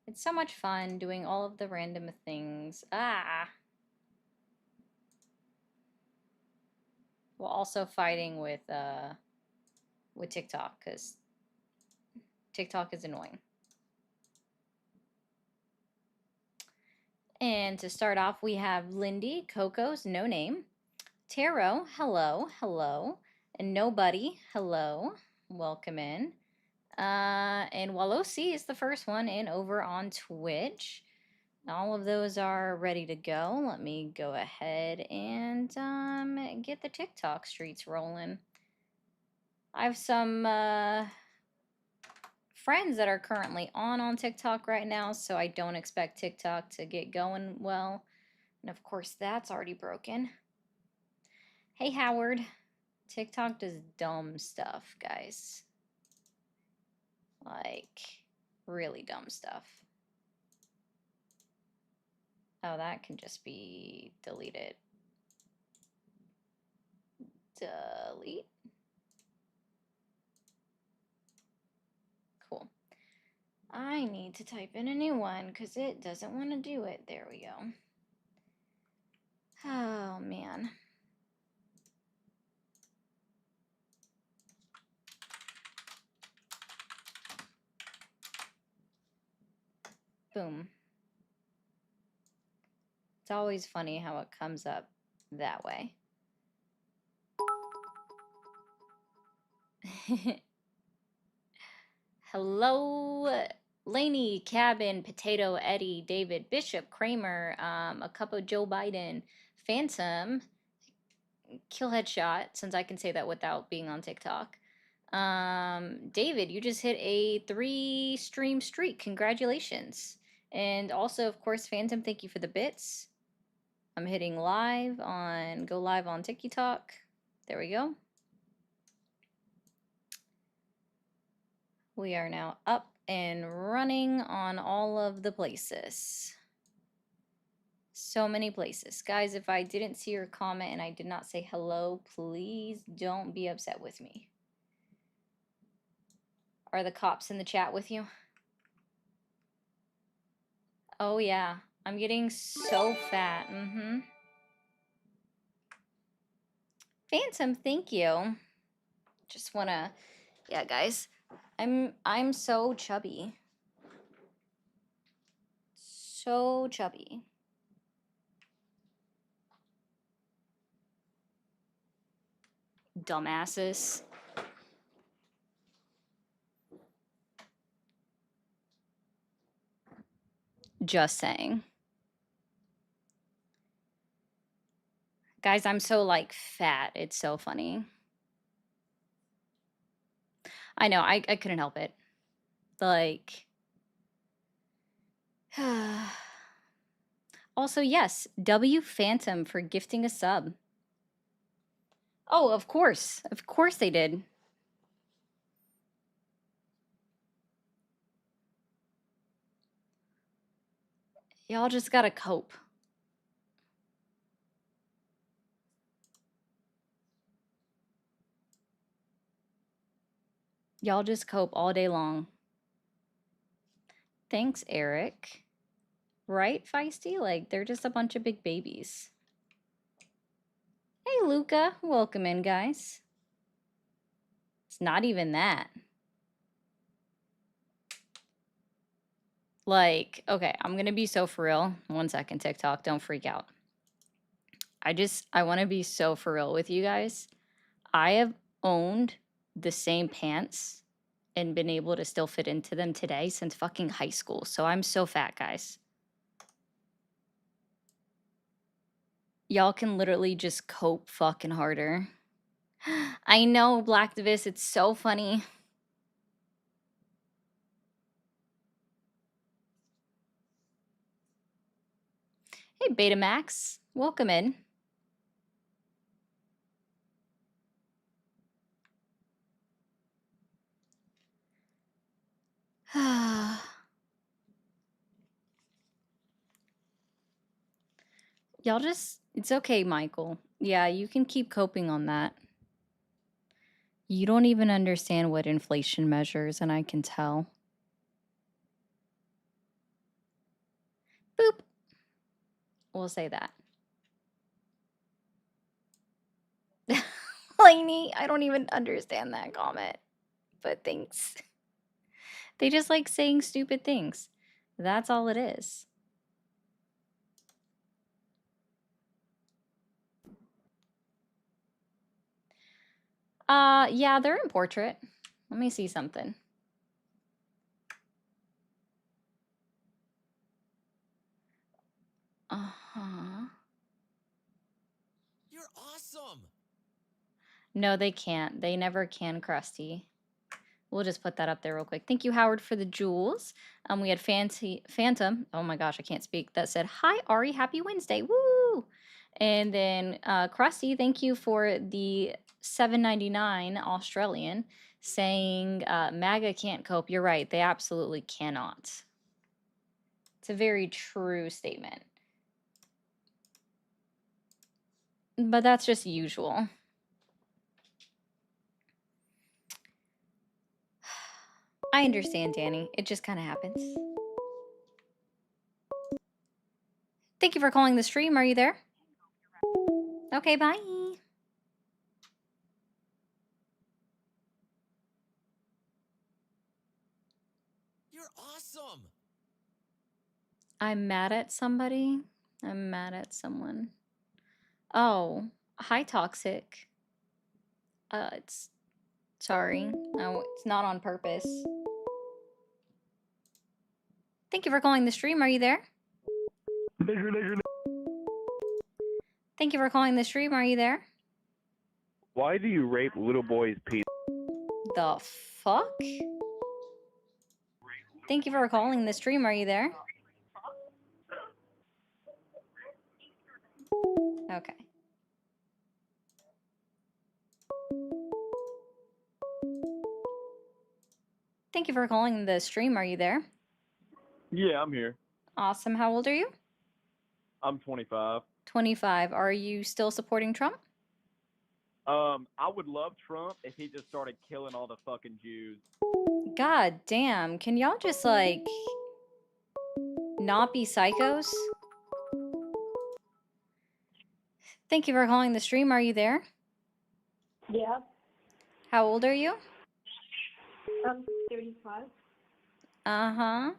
It's so much fun doing all of the random things. Ah! While also fighting with TikTok, because TikTok is annoying. And to start off, we have Lindy, Coco's no name, Taro, hello, hello, and Nobody, hello, welcome in. And Walosi is the first one in over on Twitch. All of those are ready to go. Let me go ahead and get the TikTok streets rolling. I have some friends that are currently on TikTok right now, so I don't expect TikTok to get going well. And of course, that's already broken. Hey, Howard. TikTok does dumb stuff, guys. Like, really dumb stuff. Oh, that can just be deleted. Delete. Cool. I need to type in a new one because it doesn't want to do it. There we go. Oh, man. Boom. It's always funny how it comes up that way. Hello, Laney, Cabin, Potato, Eddie, David, Bishop, Kramer, a cup of Joe Biden, Phantom, Kill Headshot, since I can say that without being on TikTok. David, you just hit a 3-stream streak. Congratulations. And also, of course, Phantom, thank you for the bits. I'm hitting live on, go live on TikTok. There we go. We are now up and running on all of the places. So many places. Guys, if I didn't see your comment and I did not say hello, please don't be upset with me. Are the cops in the chat with you? Oh yeah, I'm getting so fat. Phantom, thank you. Just wanna, yeah, guys, I'm so chubby. So chubby. Dumbasses. Just saying. Guys, I'm so like fat. It's so funny. I know, I couldn't help it. Like, also, yes, W Phantom for gifting a sub. Oh, of course. Of course they did. Y'all just gotta cope. Y'all just cope all day long. Thanks, Eric. Right, Feisty? Like, they're just a bunch of big babies. Hey, Luca. Welcome in, guys. It's not even that. Like, okay, I'm gonna be so for real. 1 second, TikTok. Don't freak out. I want to be so for real with you guys. I have owned the same pants and been able to still fit into them today since fucking high school. So I'm so fat, guys. Y'all can literally just cope fucking harder. I know, Blacktivist, it's so funny. Hey, Betamax, welcome in. Y'all just, it's okay, Michael. Yeah, you can keep coping on that. You don't even understand what inflation measures, and I can tell. Boop. We'll say that. Lainey, I don't even understand that comment, but thanks. They just like saying stupid things. That's all it is. Yeah, they're in portrait. Let me see something. Uh-huh. You're awesome. No, they can't. They never can, Krusty. We'll just put that up there real quick. Thank you, Howard, for the jewels. We had Phantom. Oh my gosh, I can't speak. That said, hi, Ari. Happy Wednesday. Woo! And then Krusty, thank you for the $7.99 Australian saying MAGA can't cope. You're right. They absolutely cannot. It's a very true statement. But that's just usual. I understand, Danny. It just kind of happens. Thank you for calling the stream. Are you there? Okay, bye. You're awesome. I'm mad at somebody. I'm mad at someone. Oh, hi, Toxic. It's sorry. No, it's not on purpose. Thank you for calling the stream. Are you there? Thank you for calling the stream. Are you there? Why do you rape little boys' penis? The fuck? Thank you for calling the stream. Are you there? Okay. Thank you for calling the stream. Are you there? Yeah, I'm here. Awesome. How old are you? I'm 25. 25. Are you still supporting Trump? I would love Trump if he just started killing all the fucking Jews. God damn. Can y'all just, like, not be psychos? Thank you for calling the stream. Are you there? Yeah. How old are you? I'm 35. Uh-huh.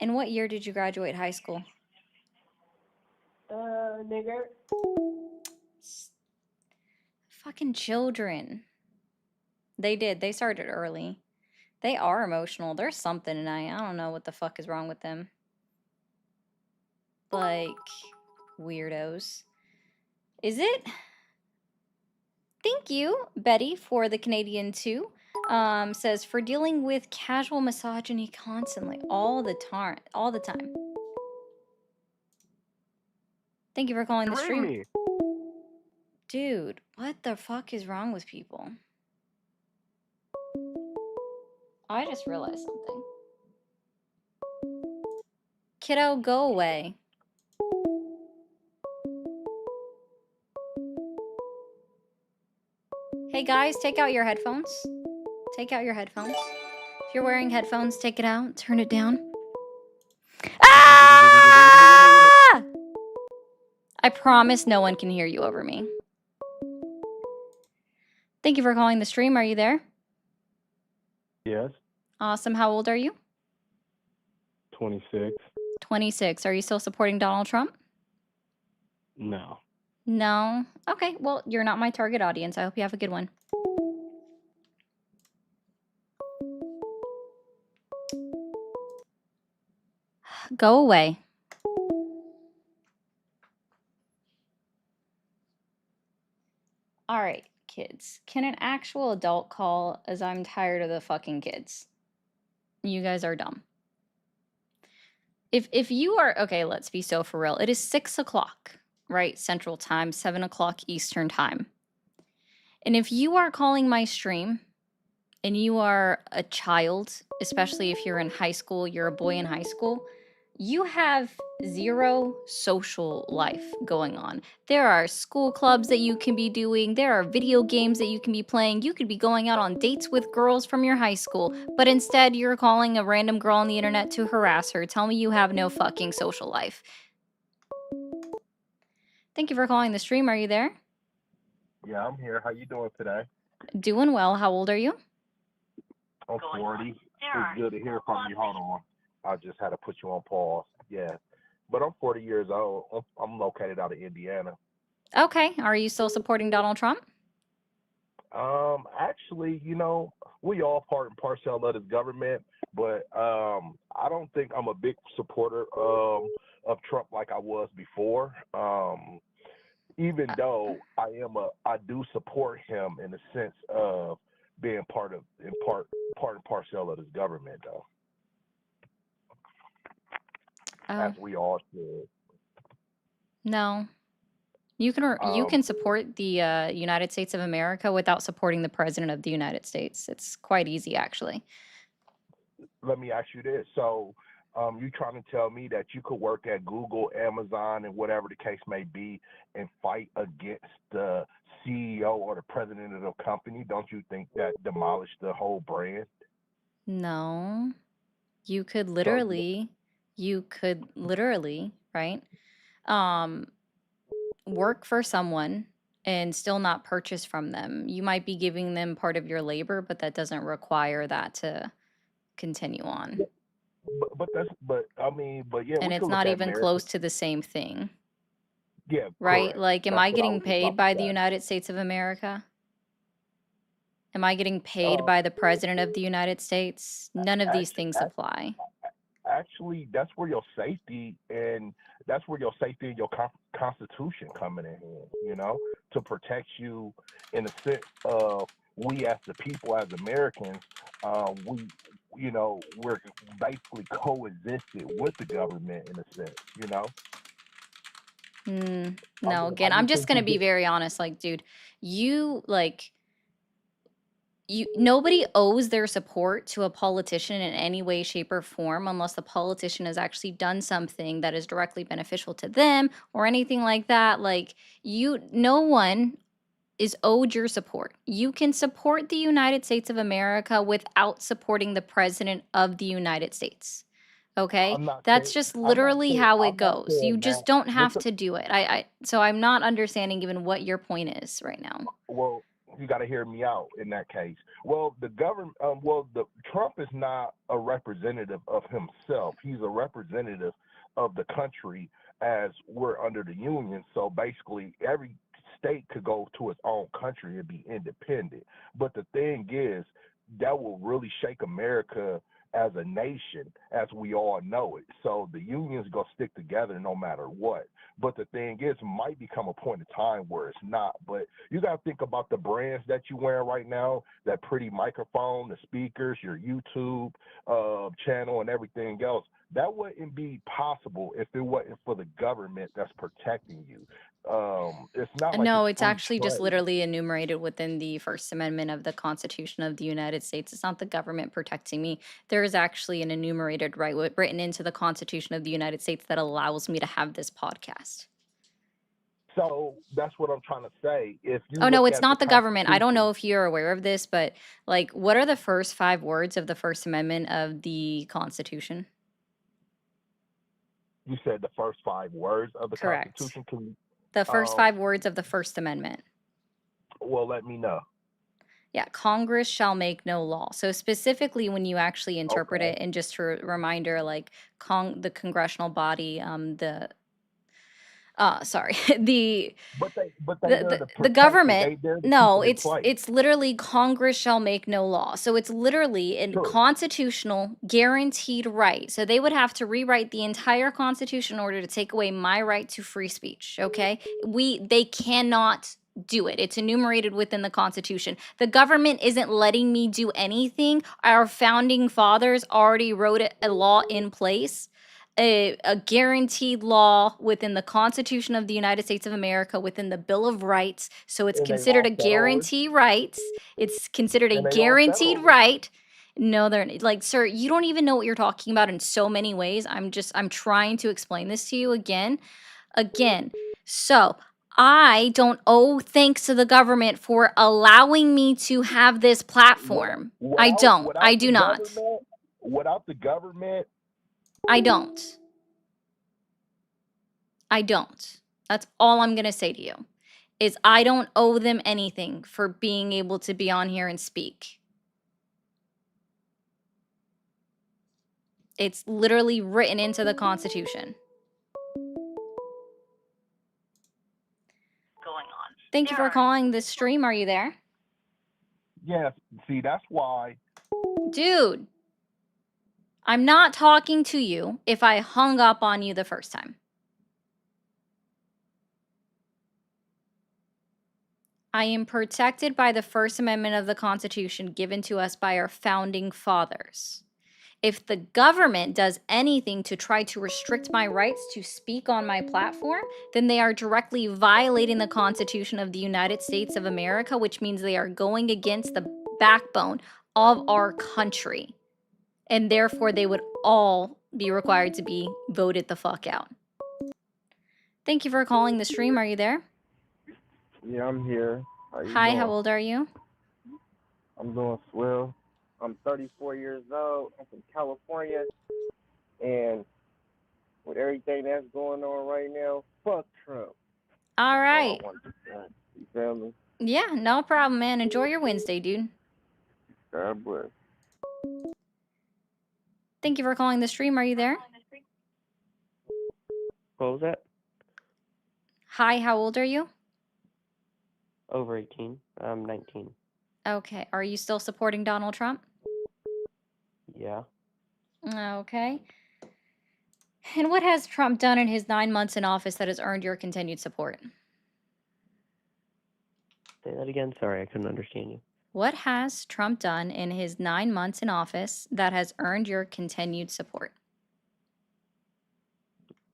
And what year did you graduate high school? Nigger. Fucking children. They did. They started early. They are emotional. There's something tonight. I don't know what the fuck is wrong with them. Like, weirdos. Is it? Thank you, Betty, for the Canadian too. Says for dealing with casual misogyny constantly, all the time. Thank you for calling the stream. Me. Dude, what the fuck is wrong with people? I just realized something. Kiddo, go away. Hey guys, take out your headphones. Take out your headphones. If you're wearing headphones, take it out. Turn it down. Ah! I promise no one can hear you over me. Thank you for calling the stream. Are you there? Yes. Awesome. How old are you? 26. 26. Are you still supporting Donald Trump? No. No. Okay, well, you're not my target audience. I hope you have a good one. Go away. All right, kids. Can an actual adult call, as I'm tired of the fucking kids? You guys are dumb. If you are, okay, let's be so for real. It is 6 o'clock, right? Central time, 7 o'clock Eastern time. And if you are calling my stream and you are a child, especially if you're in high school, you're a boy in high school, You have zero social life going on. There are school clubs that you can be doing, there are video games that you can be playing. You could be going out on dates with girls from your high school, but instead you're calling a random girl on the internet to harass her. Tell me you have no fucking social life. Thank you for calling the stream. Are you there? Yeah, I'm here. How you doing today? Doing well. How old are you? I'm 40. It's good to hear from you. Hold on. I just had to put you on pause. Yeah. But I'm 40 years old. I'm located out of Indiana. Okay. Are you still supporting Donald Trump? Actually, we all part and parcel of this government, but I don't think I'm a big supporter of Trump like I was before. Even though I do support him in the sense of being part and parcel of this government, though, as we all should. No. You can support the United States of America without supporting the President of the United States. It's quite easy, actually. Let me ask you this. So you trying to tell me that you could work at Google, Amazon, and whatever the case may be and fight against the CEO or the president of the company? Don't you think that demolished the whole brand? No. You could literally, right? Work for someone and still not purchase from them. You might be giving them part of your labor, but that doesn't require that to continue on. But yeah. And it's not even close to the same thing. Yeah. Right? Correct. Like, am That's I what getting was paid about by to the say. United States of America? Am I getting paid by the President of the United States? None of these things apply. Actually, that's where your safety and your constitution coming in here, to protect you in the sense of we as the people, as Americans, we're basically coexisted with the government in a sense. No, again, I'm just gonna be very honest. Like, dude, nobody owes their support to a politician in any way, shape, or form unless the politician has actually done something that is directly beneficial to them or anything like that. Like, no one is owed your support. You can support the United States of America without supporting the President of the United States. Okay? That's just literally how it goes. You just don't have to do it. So I'm not understanding even what your point is right now. Well, you got to hear me out in that case. Well, Trump is not a representative of himself. He's a representative of the country as we're under the union. So basically, every state could go to its own country and be independent. But the thing is, that will really shake America as a nation, as we all know it. So the union's going to stick together no matter what. But the thing is, it might become a point in time where it's not. But you got to think about the brands that you're wearing right now, that pretty microphone, the speakers, your YouTube channel, and everything else. That wouldn't be possible if it wasn't for the government that's protecting you. It's not like No, it's actually just literally enumerated within the First Amendment of the Constitution of the United States. It's not the government protecting me. There is actually an enumerated right written into the Constitution of the United States that allows me to have this podcast. So that's what I'm trying to say. Oh, no, it's not the government. I don't know if you're aware of this, but like, what are the first 5 words of the First Amendment of the Constitution? You said the first 5 words of the Constitution? The first 5 words of the First Amendment. Well, let me know. Yeah, Congress shall make no law. So specifically when you actually interpret it, and just a reminder, like the congressional body, the government, no, it's literally Congress shall make no law. So it's literally a constitutional guaranteed right. So they would have to rewrite the entire Constitution in order to take away my right to free speech. Okay, they cannot do it. It's enumerated within the Constitution. The government isn't letting me do anything. Our founding fathers already wrote a law in place. A guaranteed law within the Constitution of the United States of America, within the Bill of Rights. So it's considered a guarantee right. It's considered a guaranteed right. No, they're like, sir, you don't even know what you're talking about in so many ways. I'm trying to explain this to you again. So I don't owe thanks to the government for allowing me to have this platform. I don't. I do not. Without the government, I don't. I don't. That's all I'm going to say to you. Is I don't owe them anything for being able to be on here and speak. It's literally written into the Constitution. Thank you for calling the stream. Are you there? yes. See, that's why. Dude, I'm not talking to you if I hung up on you the first time. I am protected by the First Amendment of the Constitution given to us by our founding fathers. If the government does anything to try to restrict my rights to speak on my platform, then they are directly violating the Constitution of the United States of America, which means they are going against the backbone of our country. And therefore, they would all be required to be voted the fuck out. Thank you for calling the stream. Are you there? Yeah, I'm here. Hi, how old are you? I'm doing swell. I'm 34 years old. I'm from California. And with everything that's going on right now, fuck Trump. All right. You feel me? Yeah, no problem, man. Enjoy your Wednesday, dude. God bless. Thank you for calling the stream. Are you there? What was that? Hi, how old are you? Over 18. I'm 19. Okay. Are you still supporting Donald Trump? Yeah. Okay. And what has Trump done in his 9 months in office that has earned your continued support? Say that again. Sorry, I couldn't understand you. What has Trump done in his 9 months in office that has earned your continued support?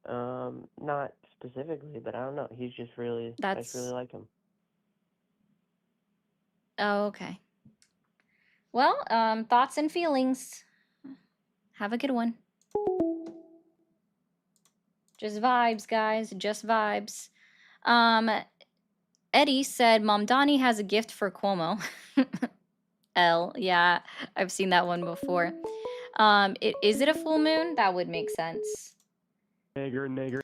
Not specifically, but I don't know. He's just really, I just really like him. Oh, okay. Well, thoughts and feelings. Have a good one. Just vibes, guys. Just vibes. Eddie said, Mom Donnie has a gift for Cuomo. L. Yeah, I've seen that one before. Is it a full moon? That would make sense. Nigger.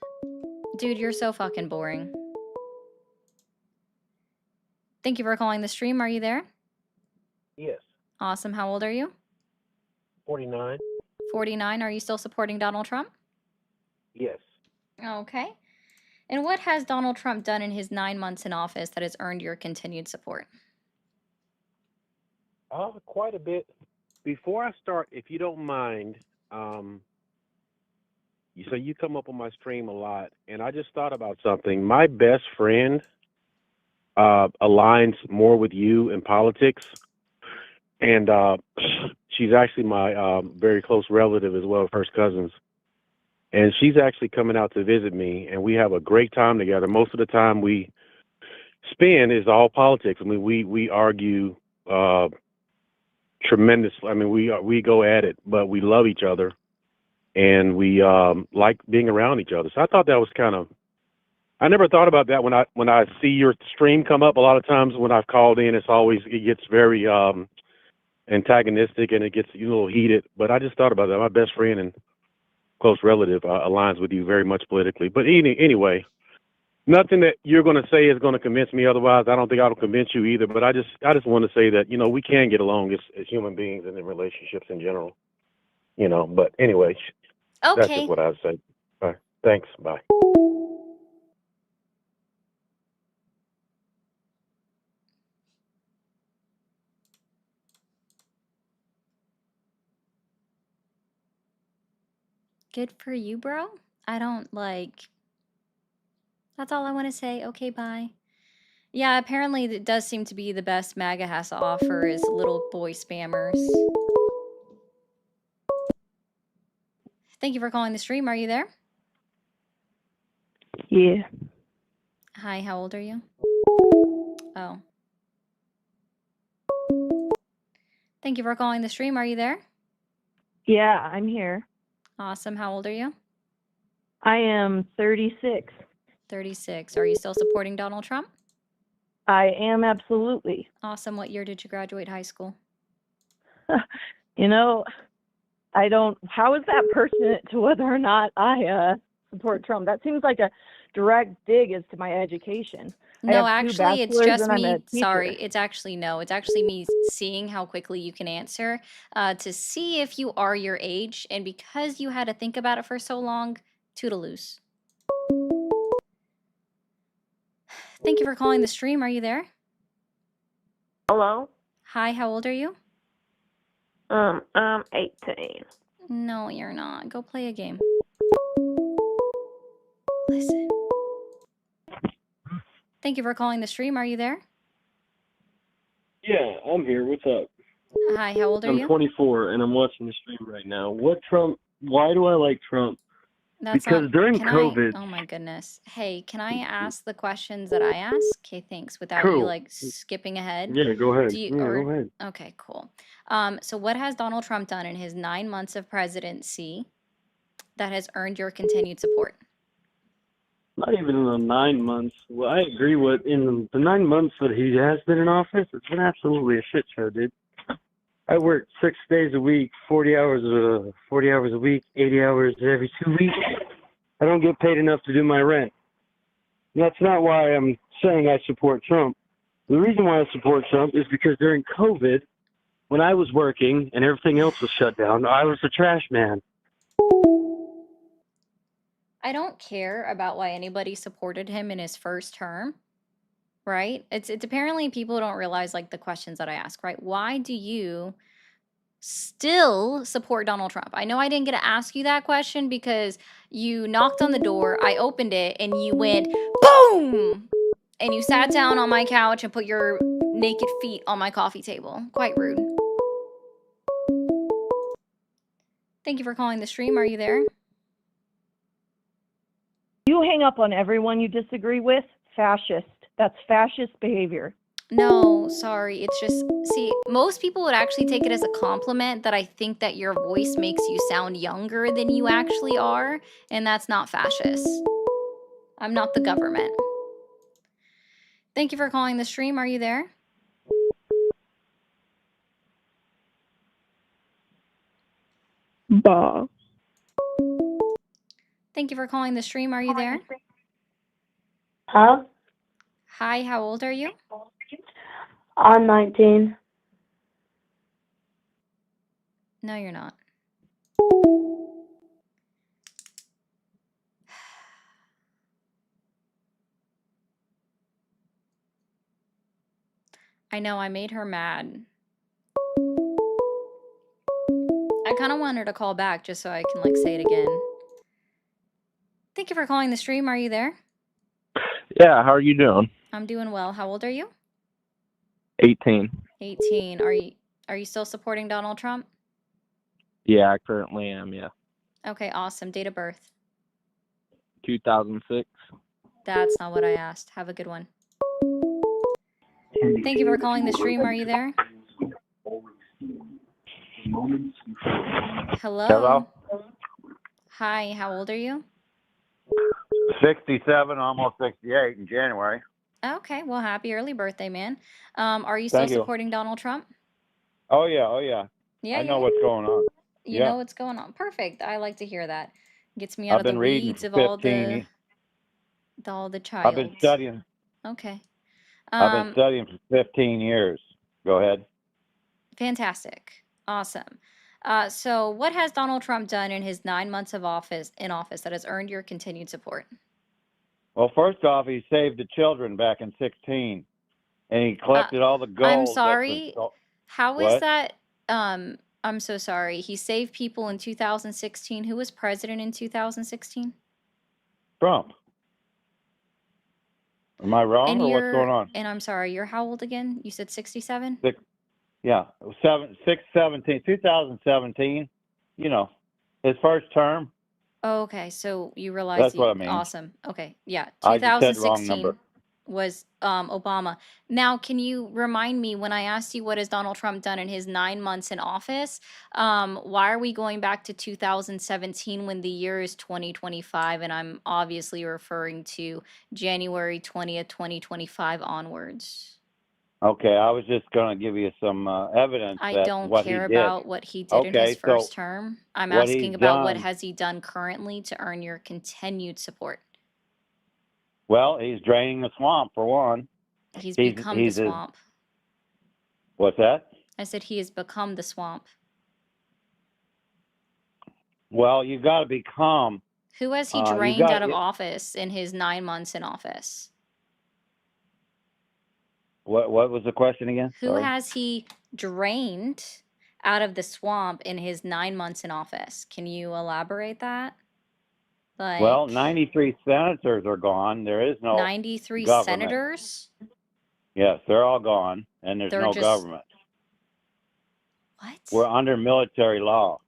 Dude, you're so fucking boring. Thank you for calling the stream. Are you there? Yes. Awesome. How old are you? 49. 49. Are you still supporting Donald Trump? Yes. Okay. And what has Donald Trump done in his 9 months in office that has earned your continued support? Quite a bit. Before I start, if you don't mind, so you come up on my stream a lot, and I just thought about something. My best friend aligns more with you in politics, and she's actually my very close relative as well, first cousins. And she's actually coming out to visit me, and we have a great time together. Most of the time we spend is all politics. I mean, we argue tremendously. I mean, we go at it, but we love each other, and we like being around each other. So I thought that was kind of. I never thought about that when I see your stream come up. A lot of times when I've called in, it gets very antagonistic and it gets a little heated. But I just thought about that. My best friend and close relative aligns with you very much politically. But anyway, nothing that you're going to say is going to convince me otherwise. I don't think I'll convince you either. But I just want to say that we can get along as human beings and in relationships in general. But anyway, that's just what I'd say. All right, thanks. Bye. Good for you, bro. I don't That's all I want to say. Okay, bye. Yeah, apparently it does seem to be the best MAGA has to offer is little boy spammers. Thank you for calling the stream. Are you there? Yeah. Hi, how old are you? Oh. Thank Thank you for calling the stream. Are you there? Yeah, I'm here. Awesome. How old are you? I am 36. 36. Are you still supporting Donald Trump? I am absolutely. Awesome. What year did you graduate high school? You know, how is that pertinent to whether or not I support Trump? That seems like a direct dig as to my education. I No, have 2 actually, it's bachelors just and I'm a me. teacher. Sorry, it's actually me seeing how quickly you can answer to see if you are your age. And because you had to think about it for so long, toodaloos. Thank you for calling the stream. Are you there? Hello? Hi, how old are you? I'm 18. No, you're not. Go play a game. Listen. Thank you for calling the stream. Are you there? Yeah, I'm here. What's up? Hi, how old are I'm you? 24 and I'm watching the stream right now. Why do I like Trump? That's Because not. during Can COVID, oh my goodness. Hey, can I ask the questions that I ask? Okay, thanks. Without you cool. like skipping ahead. Yeah, go ahead. Do you Yeah, or go ahead. okay, cool. So what has Donald Trump done in his 9 months of presidency that has earned your continued support? Not even in the 9 months. Well, I agree with in the 9 months that he has been in office, it's been absolutely a shit show, dude. I work 6 days a week, 40 hours a week, 80 hours every 2 weeks. I don't get paid enough to do my rent. And that's not why I'm saying I support Trump. The reason why I support Trump is because during COVID, when I was working and everything else was shut down, I was the trash man. I don't care about why anybody supported him in his first term, right? It's apparently people don't realize like the questions that I ask, right? Why do you still support Donald Trump? I know I didn't get to ask you that question because you knocked on the door, I opened it, and you went boom, and you sat down on my couch and put your naked feet on my coffee table. Quite rude. Thank you for calling the stream. Are you there? You hang up on everyone you disagree with? Fascist. That's fascist behavior. No, sorry. It's just, see, most people would actually take it as a compliment that I think that your voice makes you sound younger than you actually are, and that's not fascist. I'm not the government. Thank you for calling the stream. Are you there? Bah. Thank you for calling the stream. Are you there? Huh? Hi, how old are you? I'm 19. No, you're not. I know, I made her mad. I kind of want her to call back just so I can like say it again. Thank you for calling the stream. Are you there? Yeah, how are you doing? I'm doing well. How old are you? 18. 18. Are you still supporting Donald Trump? Yeah, I currently am, yeah. Okay, awesome. Date of birth. 2006. That's not what I asked. Have a good one. Thank you for calling the stream. Are you there? Hello? Hello? Hi, how old are you? 67, almost 68 in January. Okay, well, happy early birthday, man. Are you still Thank you. supporting Donald Trump? Oh, yeah. Yeah, I know yeah. what's going on. You Yeah. know what's going on. Perfect. I like to hear that. Gets me out I've of the been reading weeds for of all 15 the I've been child. studying. Okay. I've been studying for 15 years. Go ahead. Fantastic. Awesome. So what has Donald Trump done in his 9 months of office that has earned your continued support? Well, first off, he saved the children back in 16, and he collected all the gold. I'm that was sorry. stole- How is What? that? I'm so sorry. He saved people in 2016. Who was president in 2016? Trump. Am I wrong, And or what's going on? and I'm sorry, you're how old again? You said 67? Yeah, 2017. You know, his first term. Oh, okay. So you realize That's what I mean. awesome. Okay. Yeah. I just said wrong 2016. number. was Obama. Now, can you remind me when I asked you what has Donald Trump done in his 9 months in office? Why are we going back to 2017 when the year is 2025? And I'm obviously referring to January 20th, 2025 onwards. Okay, I was just going to give you some evidence I that don't what he care did. about what he did in his Okay, so first term. I'm what asking he's about what done, has he done currently to earn your continued support. well, he's draining the swamp for one. He's become the swamp. What's that? I said he has become the swamp. Well, you got to become. Who has he you drained got out of it. office in his 9 months in office? What was the question again? Who Sorry. has he drained out of the swamp in his 9 months in office? Can you elaborate that? Like, Well, 93 senators are gone. There is no 93 government. senators? Yes, they're all gone, and there's They're no just- government. What? We're under military law.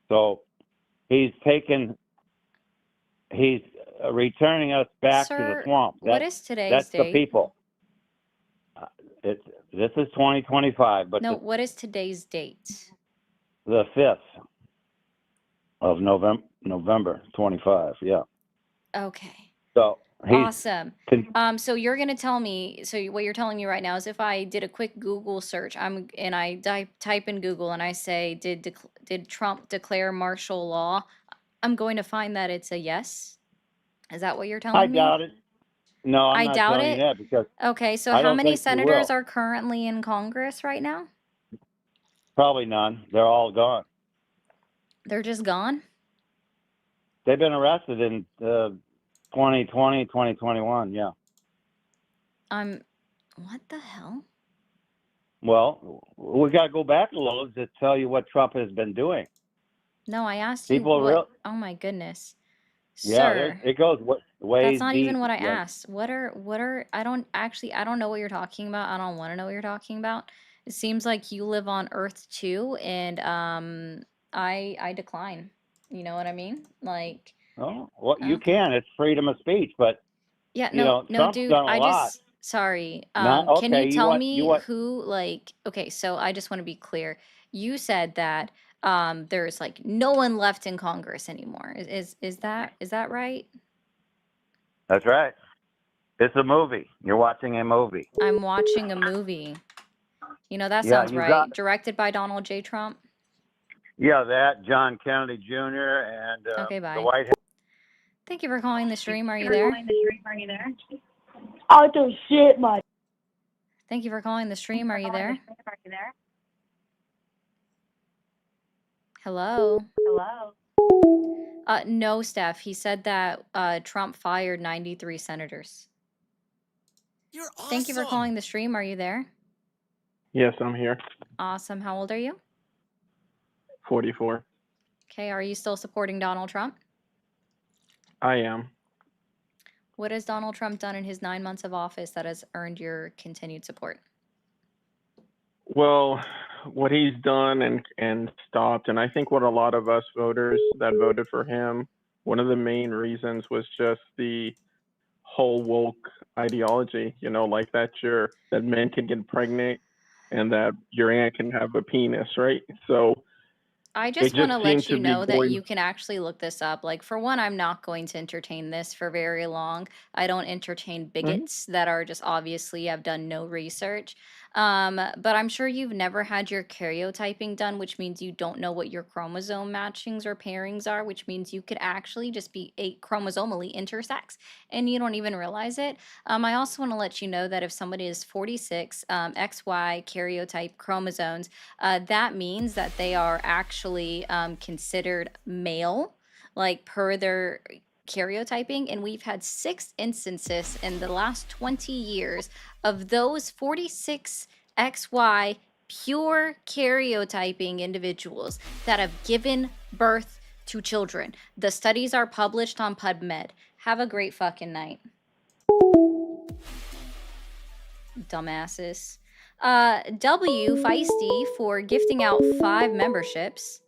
So he's returning us back to the Sir, swamp. what is today's That's date? the people. This is 2025, but No, what is today's date? the 5th of November 25. Yeah. Okay. So he's Awesome. So you're gonna tell me. So what you're telling me right now is, if I did a quick Google search, and I type in Google and I say, did Trump declare martial law? I'm going to find that it's a yes. Is that what you're telling me? I doubt it. No, I'm I not doubt telling it? you that because Okay. So I how don't many think he senators will. are currently in Congress right now? Probably none. They're all gone. They're just gone? They've been arrested in 2020, 2021. Yeah. What the hell? Well, we got to go back a little to tell you what Trump has been doing. No, I asked you People what. Oh my goodness. Yeah, Sir, it goes ways that's not even deep. what I Yeah. asked. What are, I don't know what you're talking about. I don't want to know what you're talking about. It seems like you live on Earth too, and I decline. You know what I mean? Like, Oh, well, you okay. can. It's freedom of speech, but Yeah, you know, no, Trump's dude, done a I lot. just, sorry. Not Can you okay. tell You me want? who, like, okay, so I just want to be clear. You said that there's like no one left in Congress anymore. Is that right? That's right. It's a movie. You're watching a movie. I'm watching a movie. You know, that Yeah, sounds you right. got- Directed by Donald J. Trump. Yeah, that John Kennedy Jr. and Okay, bye. the White House. Thank you for calling the stream. Are you there? Oh, the shit, my. Thank you for calling the stream. Are you there? Hello? No, Steph. He said that Trump fired 93 senators. You're awesome. Thank you for calling the stream. Are you there? Yes, I'm here. Awesome. How old are you? 44. Okay. Are you still supporting Donald Trump? I am. What has Donald Trump done in his 9 months of office that has earned your continued support? Well, what he's done and stopped, and I think what a lot of us voters that voted for him, one of the main reasons was just the whole woke ideology, you know, like that men can get pregnant and that your aunt can have a penis, right? So I it just want to just let seemed to you be know that going. you can actually look this up. Like, for one, I'm not going to entertain this for very long. I don't entertain bigots that are just obviously have done no research. But I'm sure you've never had your karyotyping done, which means you don't know what your chromosome matchings or pairings are, which means you could actually just be chromosomally intersex and you don't even realize it. I also want to let you know that if somebody is 46 XY karyotype chromosomes, that means that they are actually considered male, like per their karyotyping. And we've had 6 instances in the last 20 years of those 46 XY pure karyotyping individuals that have given birth to children. The studies are published on PubMed. Have a great fucking night. Dumbasses. W Feisty for gifting out 5 memberships.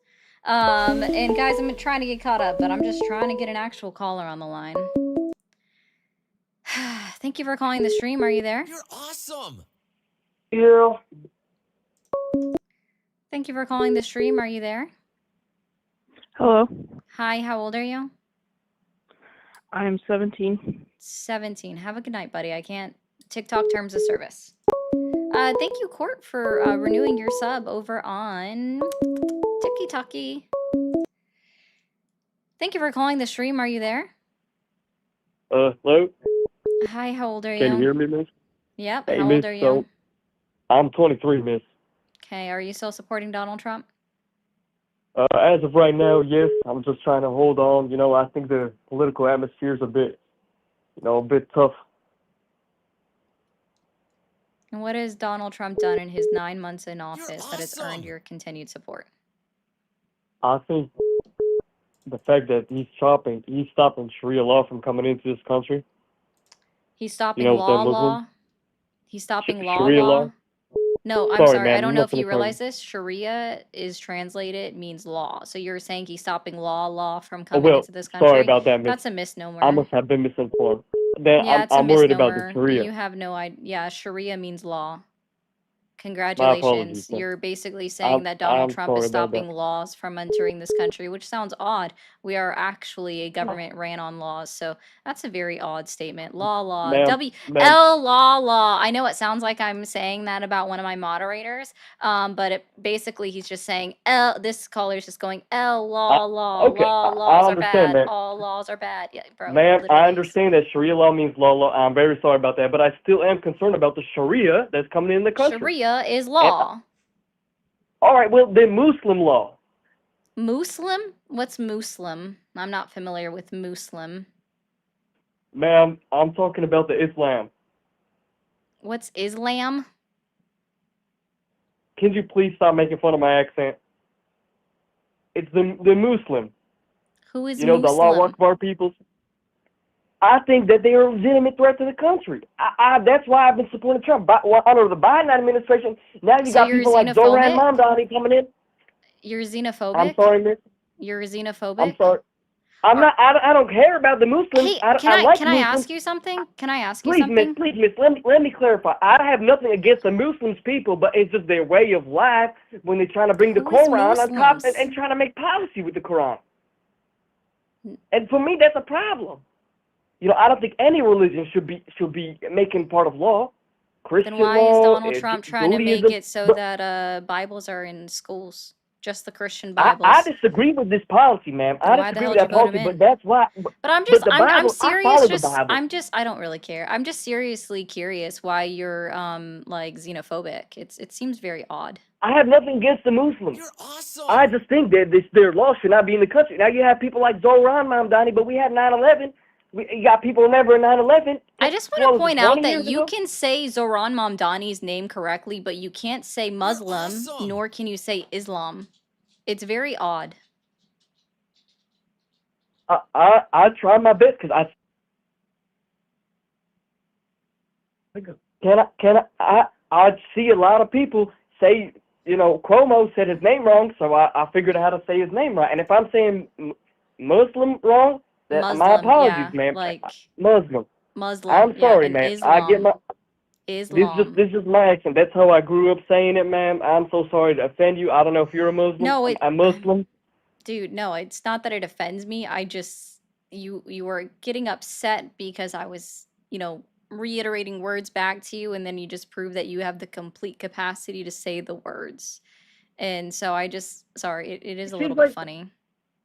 And guys, I'm trying to get caught up, but I'm just trying to get an actual caller on the line. Thank you for calling the stream. Are you there? You're awesome. Yeah. Thank you for calling the stream. Are you there? Hello. Hi, how old are you? I'm 17. 17. Have a good night, buddy. I can't. TikTok terms of service. Thank you, Court, for renewing your sub over on TikTok. Thank you for calling the stream. Are you there? Hello? Hi, how old are you? Can you hear me, miss? Yep. Hey, How miss, old are you? so I'm 23, miss. Okay. Are you still supporting Donald Trump? As of right now, yes. I'm just trying to hold on. You know, I think the political atmosphere is a bit tough. And what has Donald Trump done in his 9 months in office that has earned awesome. your continued support? I think the fact that he's stopping Sharia law from coming into this country. He's stopping You know, law the Muslim law. He's stopping law Sharia law. law. No, I'm Sorry, sorry. I ma'am, don't you know if mustn't you have heard realize me. this. Sharia is translated means law. So you're saying he's stopping law from Oh coming well, into this sorry country? about that, miss. That's a I misnomer. must have been misinformed. Then Yeah, it's a I'm worried about the misnomer. Sharia. You have no idea. Yeah, Sharia means law. My apologies, Congratulations. then. You're basically saying that Donald I'm Trump is sorry about that. stopping laws from entering this country, which sounds odd. We are actually a government ran on laws, so that's a very odd statement. Law, Ma'am, law. I know it sounds like I'm saying that about one of my moderators, but basically he's just saying this caller's just going law. okay, Laws I are understand, bad. ma'am. All laws are bad. Yeah, bro, it Ma'am, I literally is. understand that Sharia law means law. I'm very sorry about that, but I still am concerned about the Sharia that's coming in the country. Sharia is And, law. all right, well, then Muslim law. Muslim? What's Muslim? I'm not familiar with Muslim. Ma'am, I'm talking about the Islam. What's Islam? Can you please stop making fun of my accent? It's the Muslim. Who is You know, the Allahu Muslim? Akbar peoples. I think that they are a legitimate threat to the country. That's why I've been supporting Trump. Under the Biden administration, now you So got you're people like Zoran xenophobic? Mamdani coming in. You're I'm xenophobic? sorry, miss. You're I'm xenophobic? sorry. I'm Are, not. I don't care about the Muslims. hey, I like can I Muslims. ask you something? Can I ask you Please, miss. something? Please, miss. Let me clarify. I have nothing against the Muslims people, but it's just their way of life when they're trying to bring the Who is Quran on top Muslims? and trying to make policy with the Quran. And for me, that's a problem. You know, I don't think any religion should be making part of law. Christian Then why is law, Donald Trump trying to make Judaism. it so But that Bibles are in schools? Just the Christian I Bibles. disagree with this policy, ma'am. Then I why the disagree hell with did you that vote him policy, but in? that's why. But I'm But just the I'm Bible, I serious. follow the Just Bible. I don't really care. I'm just seriously curious why you're like xenophobic. It seems very odd. I have nothing against the Muslims. You're awesome. I just think that their law should not be in the country. Now you have people like Zoran Mamdani, but we had 9/11. You got people never 9/11. I just want to point out that you can say Zoran Mamdani's name correctly, but you can't say Muslim, awesome. nor can you say Islam. It's very odd. I try my best because I see a lot of people say, you know, Cuomo said his name wrong, so I figured out how to say his name right. And if I'm saying Muslim wrong, then my Muslim, apologies, yeah, ma'am. like Muslim. Muslim. I'm sorry, and man. Islam. I get my. Islam. This is my accent. That's how I grew up saying it, ma'am. I'm so sorry to offend you. I don't know if you're a Muslim. No, I'm Muslim. Dude, no, it's not that it offends me. I just you were getting upset because I was, reiterating words back to you, and then you just proved that you have the complete capacity to say the words. And so sorry, it is a little bit funny.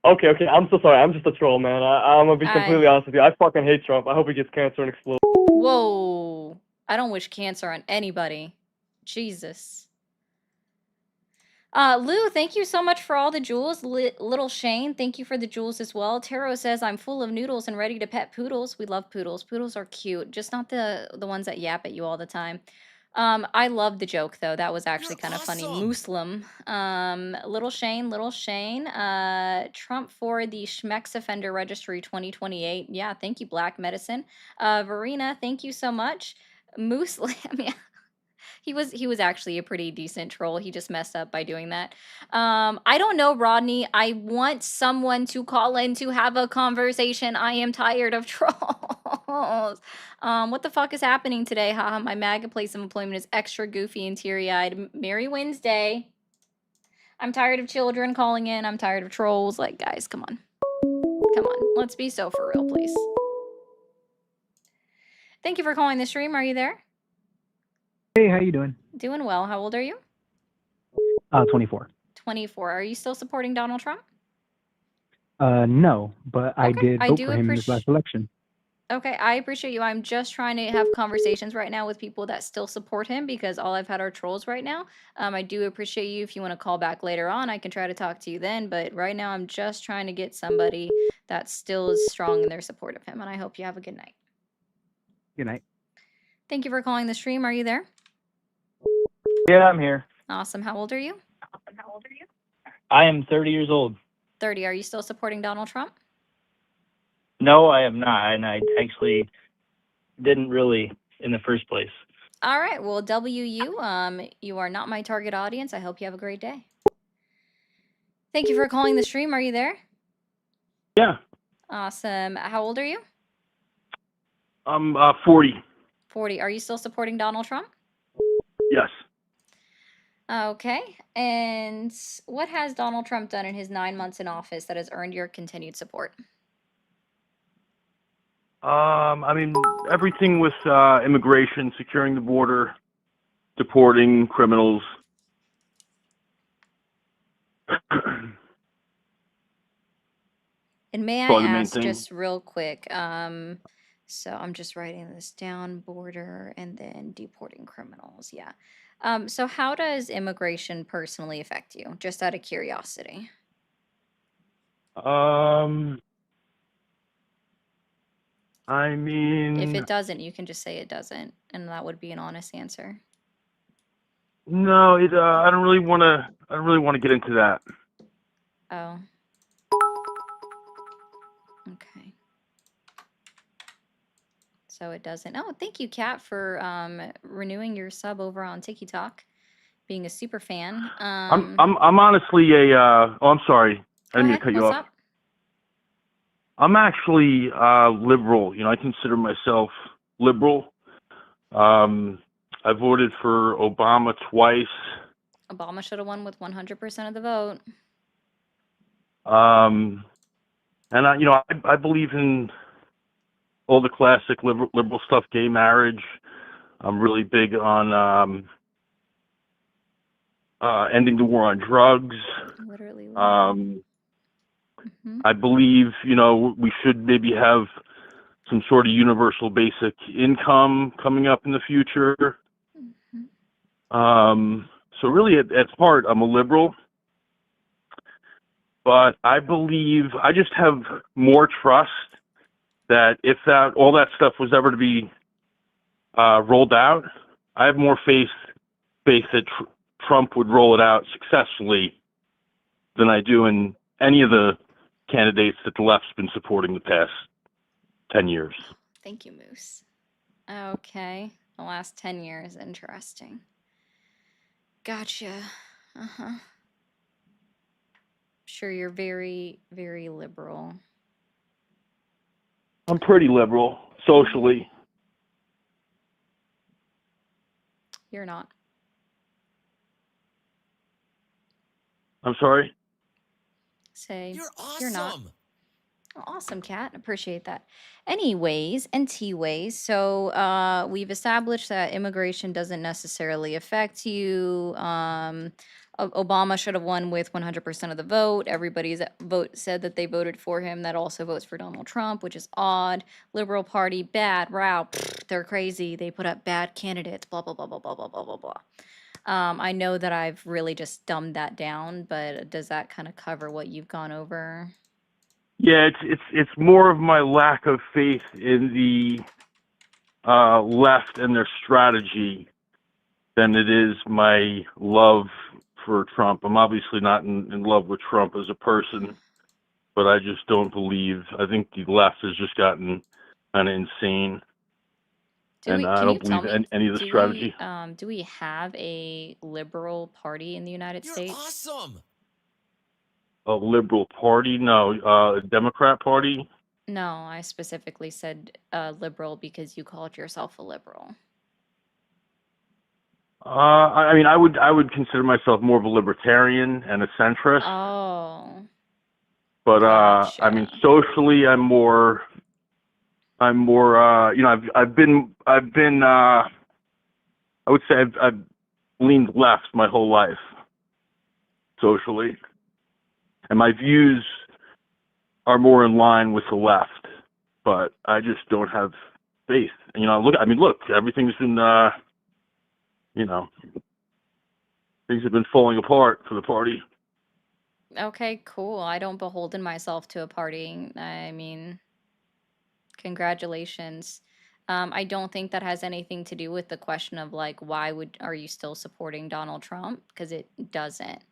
Okay. I'm so sorry. I'm just a troll, man. I'm gonna be completely honest with you. I fucking hate Trump. I hope he gets cancer and explodes. Whoa. I don't wish cancer on anybody. Jesus. Lou, thank you so much for all the jewels. Little Shane, thank you for the jewels as well. Taro says, I'm full of noodles and ready to pet poodles. We love poodles. Poodles are cute, just not the ones that yap at you all the time. I love the joke, though. That was actually kind of funny. Muslim. Little Shane. Trump for the Schmex Offender Registry 2028. Yeah, thank you, Black Medicine. Verena, thank you so much. Muslim. He was actually a pretty decent troll. He just messed up by doing that. I don't know, Rodney. I want someone to call in to have a conversation. I am tired of trolls. What the fuck is happening today? Haha, my MAGA place of employment is extra goofy and teary-eyed. Merry Wednesday. I'm tired of children calling in. I'm tired of trolls. Like, guys, come on. Come on. Let's be so for real, please. Thank you for calling the stream. Are you there? Hey, how you doing? Doing well. How old are you? 24. 24. Are you still supporting Donald Trump? No, but I Okay. did I vote do for him in this last election. Okay, I appreciate you. I'm just trying to have conversations right now with people that still support him because all I've had are trolls right now. I do appreciate you. If you want to call back later on, I can try to talk to you then. But right now, I'm just trying to get somebody that still is strong in their support of him. And I hope you have a good night. Good night. Thank you for calling the stream. Are you there? Yeah, I'm here. Awesome. How old are you? I am 30 years old. 30. Are you still supporting Donald Trump? No, I am not, and I actually didn't really in the first place. All right. Well, you are not my target audience. I hope you have a great day. Thank you for calling the stream. Are you there? Yeah, Awesome. How old are you? I'm 40. 40. Are you still supporting Donald Trump? Yes. Okay. And what has Donald Trump done in his 9 months in office that has earned your continued support? I mean, everything with immigration, securing the border, deporting criminals. And may I Probably the main ask thing. just real quick, so I'm just writing this down, border and then deporting criminals. Yeah. So how does immigration personally affect you? Just out of curiosity. I If mean, it doesn't, you can just say it doesn't, and that would be an honest answer. no, I don't really want to. I don't really want to get into that. Oh. Okay. So it doesn't. Oh, thank you, Kat, for renewing your sub over on TikTok, being a super fan. I'm honestly a. Oh, I'm sorry. I didn't mean to cut you What's off. up? I'm actually liberal. You know, I consider myself liberal. I voted for Obama twice. Obama should have won with 100% of the vote. And I believe in all the classic liberal stuff, gay marriage. I'm really big on ending the war on drugs. Literally. I believe, we should maybe have some sort of universal basic income coming up in the future. So really, at heart, I'm a liberal. But I believe I just have more trust that if all that stuff was ever to be rolled out, I have more faith that Trump would roll it out successfully than I do in any of the candidates that the left's been supporting the past 10 years. Thank you, Moose. Okay. The last 10 years. Interesting. Gotcha. Uh-huh. Sure, you're very, very liberal. I'm pretty liberal, socially. You're not. I'm sorry? Say, You're awesome. you're not. Oh, awesome, Kat. Appreciate that. Anyways, ways. So we've established that immigration doesn't necessarily affect you. Obama should have won with 100% of the vote. Everybody's vote said that they voted for him. That also votes for Donald Trump, which is odd. Liberal Party, bad. Wow, they're crazy. They put up bad candidates. Blah blah blah blah blah blah blah blah blah. I know that I've really just dumbed that down, but does that kind of cover what you've gone over? Yeah, it's more of my lack of faith in the left and their strategy than it is my love for Trump. I'm obviously not in love with Trump as a person, but I just don't believe. I think the left has just gotten kind of insane. and I can don't you tell believe in me, any of the do we strategy. do we have a liberal party in the United You're States? awesome. A liberal party? No. A Democrat party? No, I specifically said liberal because you called yourself a liberal. I mean, I would consider myself more of a libertarian and a centrist, Oh, but I mean, gotcha. socially, I'm more, you know, I've been, I would say I've leaned left my whole life socially, and my views are more in line with the left, but I just don't have faith. You know, look, everything's been, you know, things have been falling apart for the party. Okay, cool. I don't beholden myself to a party. I mean, congratulations. I don't think that has anything to do with the question of like, are you still supporting Donald Trump? Because it doesn't,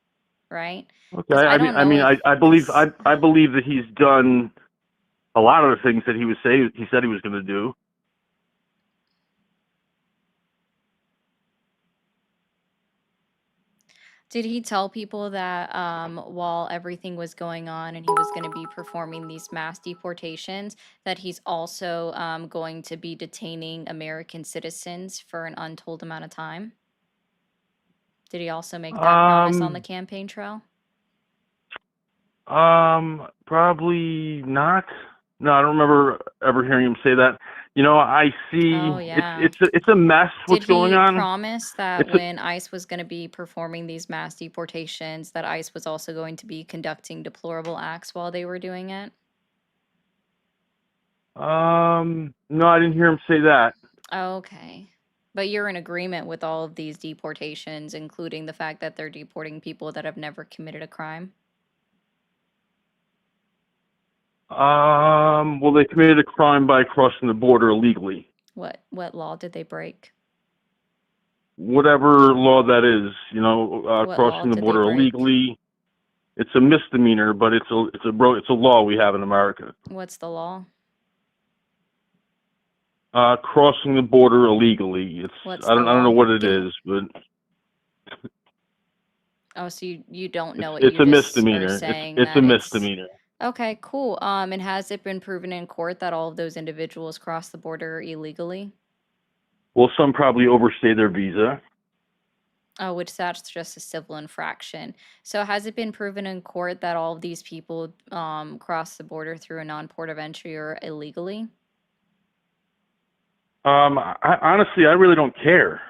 right? Okay, Because I don't know if, I believe, because I believe that he's done a lot of the things that he said he was going to do. did he tell people that while everything was going on and he was going to be performing these mass deportations, that he's also going to be detaining American citizens for an untold amount of time? Did he also make that promise on the campaign trail? Probably not. No, I don't remember ever hearing him say that. You know, I see Oh, yeah. it's a mess what's Did going he on. promise that It's a, when ICE was going to be performing these mass deportations, that ICE was also going to be conducting deplorable acts while they were doing it? no, I didn't hear him say that. Okay. But you're in agreement with all of these deportations, including the fact that they're deporting people that have never committed a crime? Well, they committed a crime by crossing the border illegally. What law did they break? Whatever law that is, you know, What law crossing the did they border break? illegally. It's a misdemeanor, but it's a law we have in America. What's the law? Crossing the border illegally. What's I the don't know law? what it is, but Oh, so you don't know it. it's You a just are misdemeanor. saying It's a that it's misdemeanor. okay, cool. And has it been proven in court that all of those individuals crossed the border illegally? Well, some probably overstay their visa. Oh, which that's just a civil infraction. So has it been proven in court that all of these people crossed the border through a non-port of entry or illegally? Honestly, I really don't care.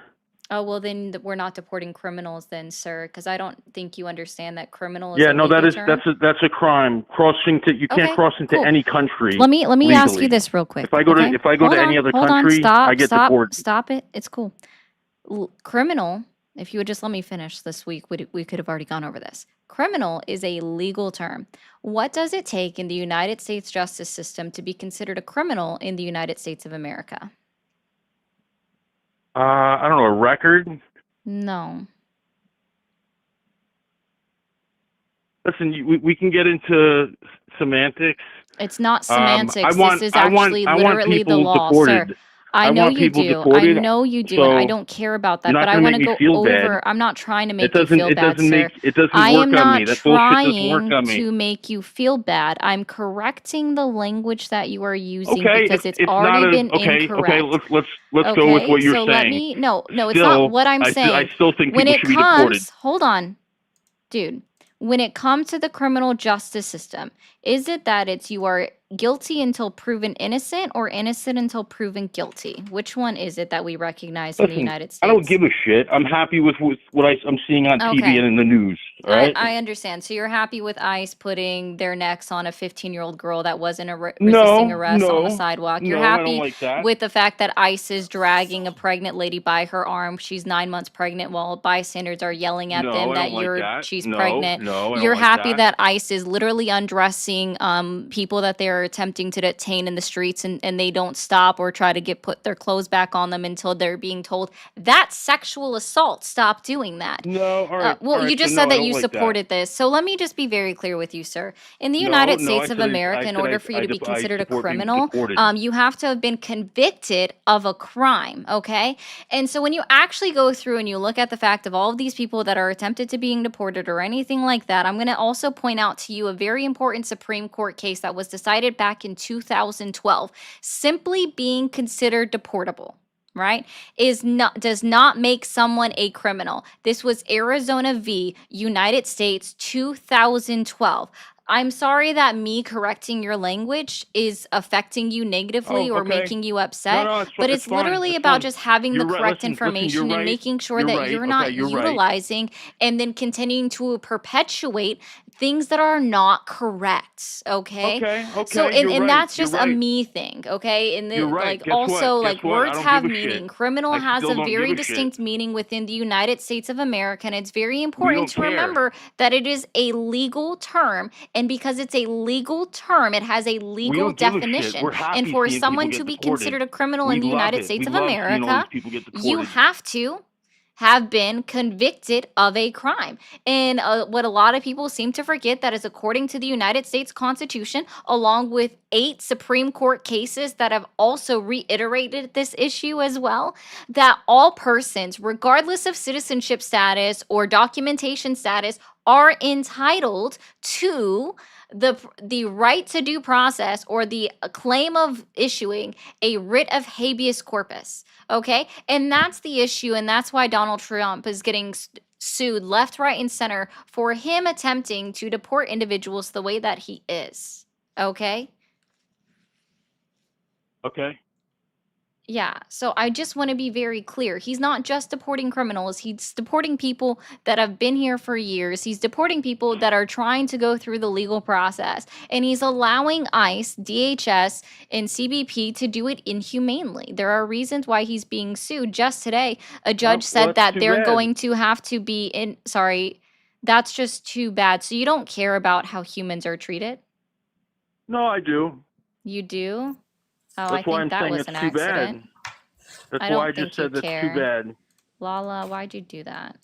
Oh, well then we're not deporting criminals then, sir, because I don't think you understand that criminal is Yeah, a no, legal term. that's a crime. You can't Okay, cross into cool. any country Let me ask you legally. this real quick. If I go Okay, to any other hold on, country, I stop, get deported. stop it. It's cool. Criminal, if you would just let me finish this week, we could have already gone over this. Criminal is a legal term. What does it take in the United States justice system to be considered a criminal in the United States of America? I don't know, a record. No. Listen, we can get into semantics. It's not semantics. I This is actually want literally the people law, deported. sir. I I know want you people do. I deported. know you do, and I So don't care about you're that. But not I going to want make to me go feel bad. over. I'm not trying to make you feel It bad, doesn't sir. doesn't I work am on me. not That bullshit doesn't work trying on me. to make you feel bad. I'm correcting the language that you are using Okay, because it's it's already not been okay. incorrect. Let's go with Okay, what you're so let saying. me. No, it's not Still, what I'm I saying. still think When people it should be deported. comes, hold on, dude. When it comes to the criminal justice system, is it that it's you are guilty until proven innocent or innocent until proven guilty? Which one is it that we recognize in the Listen, United I don't States? give a shit. I'm happy with what I'm seeing on TV Okay. and in the news. All right. I understand. So you're happy with ICE putting their necks on a 15-year-old girl that wasn't resisting No, arrest on the no, sidewalk. You're no, I don't happy like that. with the fact that ICE is dragging a pregnant lady by her arm. She's 9 months pregnant while bystanders are yelling at No, them I that don't like that. she's No, pregnant. no, I You're don't like happy that. that ICE is literally undressing people that they're attempting to detain in the streets and they don't stop or try to put their clothes back on them until they're being told that's sexual assault. Stop doing that. No, all right. Well, All right. you So just no, said I that don't you like that. supported this. So let me just be very clear with you, sir. In the No, United no, I States of said America, in order for you to be I considered a support being criminal, deported. you have to have been convicted of a crime, okay? And so when you actually go through and you look at the fact of all of these people that are attempted to being deported or anything like that, I'm going to also point out to you a very important Supreme Court case that was decided back in 2012. Simply being considered deportable, right, does not make someone a criminal. This was Arizona v. United States 2012. I'm sorry that me correcting your language is affecting you negatively Oh, or okay. making you No, upset, no, but it's it's fine. literally It's about fine. just having You're the right. correct Listen, you're information and right. making sure You're that right. you're Okay, not you're right. utilizing and then continuing to perpetuate things that are not correct, okay? So Okay, you're and right. that's You're just a right. me thing, okay? And You're the, right. like Guess what? also Guess like what? I words don't have give a meaning. shit. Criminal I has still a don't very give a shit. distinct meaning within the United States of America, and it's very We important don't to care. remember that it is a legal term, and because it's a legal term, it has a We legal don't give a shit. definition. We're And happy for seeing people someone get to be deported. considered a criminal We in the love United it. States We of love seeing all these America, people get you deported. have to have been convicted of a crime. And what a lot of people seem to forget that is according to the United States Constitution, along with 8 Supreme Court cases that have also reiterated this issue as well, that all persons, regardless of citizenship status or documentation status, are entitled to the right to due process or the claim of issuing a writ of habeas corpus. Okay? And that's the issue, and that's why Donald Trump is getting sued left, right, and center for him attempting to deport individuals the way that he is. Okay? Okay. Yeah, so I just want to be very clear. He's not just deporting criminals, he's deporting people that have been here for years. He's deporting people that are trying to go through the legal process. And he's allowing ICE, DHS, and CBP to do it inhumanely. There are reasons why he's being sued. Just today, a judge said that's that too they're bad. going to have to be in. Sorry, that's just too bad. So you don't care about how humans are treated? No, I do. You do? Oh, I That's why think I'm that saying was it's an too accident. bad. That's I why I don't just think you said that's care. too bad. Lala, why'd you do that?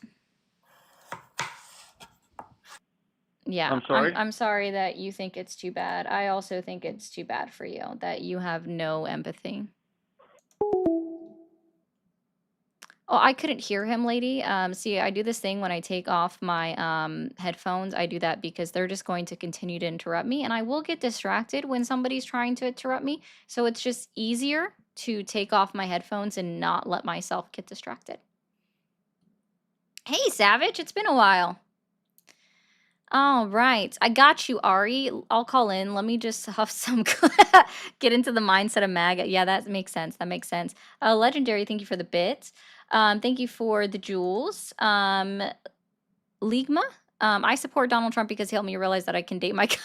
Yeah, I'm sorry? I'm sorry that you think it's too bad. I also think it's too bad for you that you have no empathy. Oh, I couldn't hear him, lady. See, I do this thing when I take off my headphones. I do that because they're just going to continue to interrupt me, and I will get distracted when somebody's trying to interrupt me. So it's just easier to take off my headphones and not let myself get distracted. Hey, Savage, it's been a while. All right, I got you, Ari. I'll call in. Let me just huff some. Get into the mindset of MAGA. Yeah, that makes sense. That makes sense. Legendary, thank you for the bits. Thank you for the jewels. Ligma, I support Donald Trump because he helped me realize that I can date my cousin.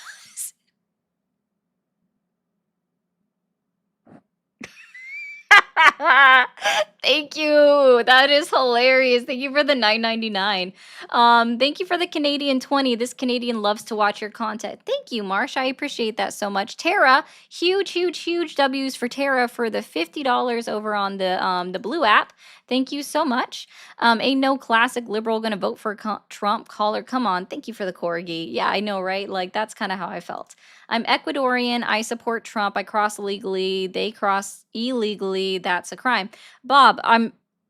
Thank you. That is hilarious. Thank you for the $9.99. Thank you for the Canadian 20. This Canadian loves to watch your content. Thank you, Marsh. I appreciate that so much. Tara, huge, huge, huge W's for Tara for the $50 over on the Blue app. Thank you so much. Ain't no classic liberal gonna vote for Trump. Caller, come on. Thank you for the corgi. Yeah, I know, right? Like that's kind of how I felt. I'm Ecuadorian. I support Trump. I cross legally. They cross illegally. That's a crime. Bob,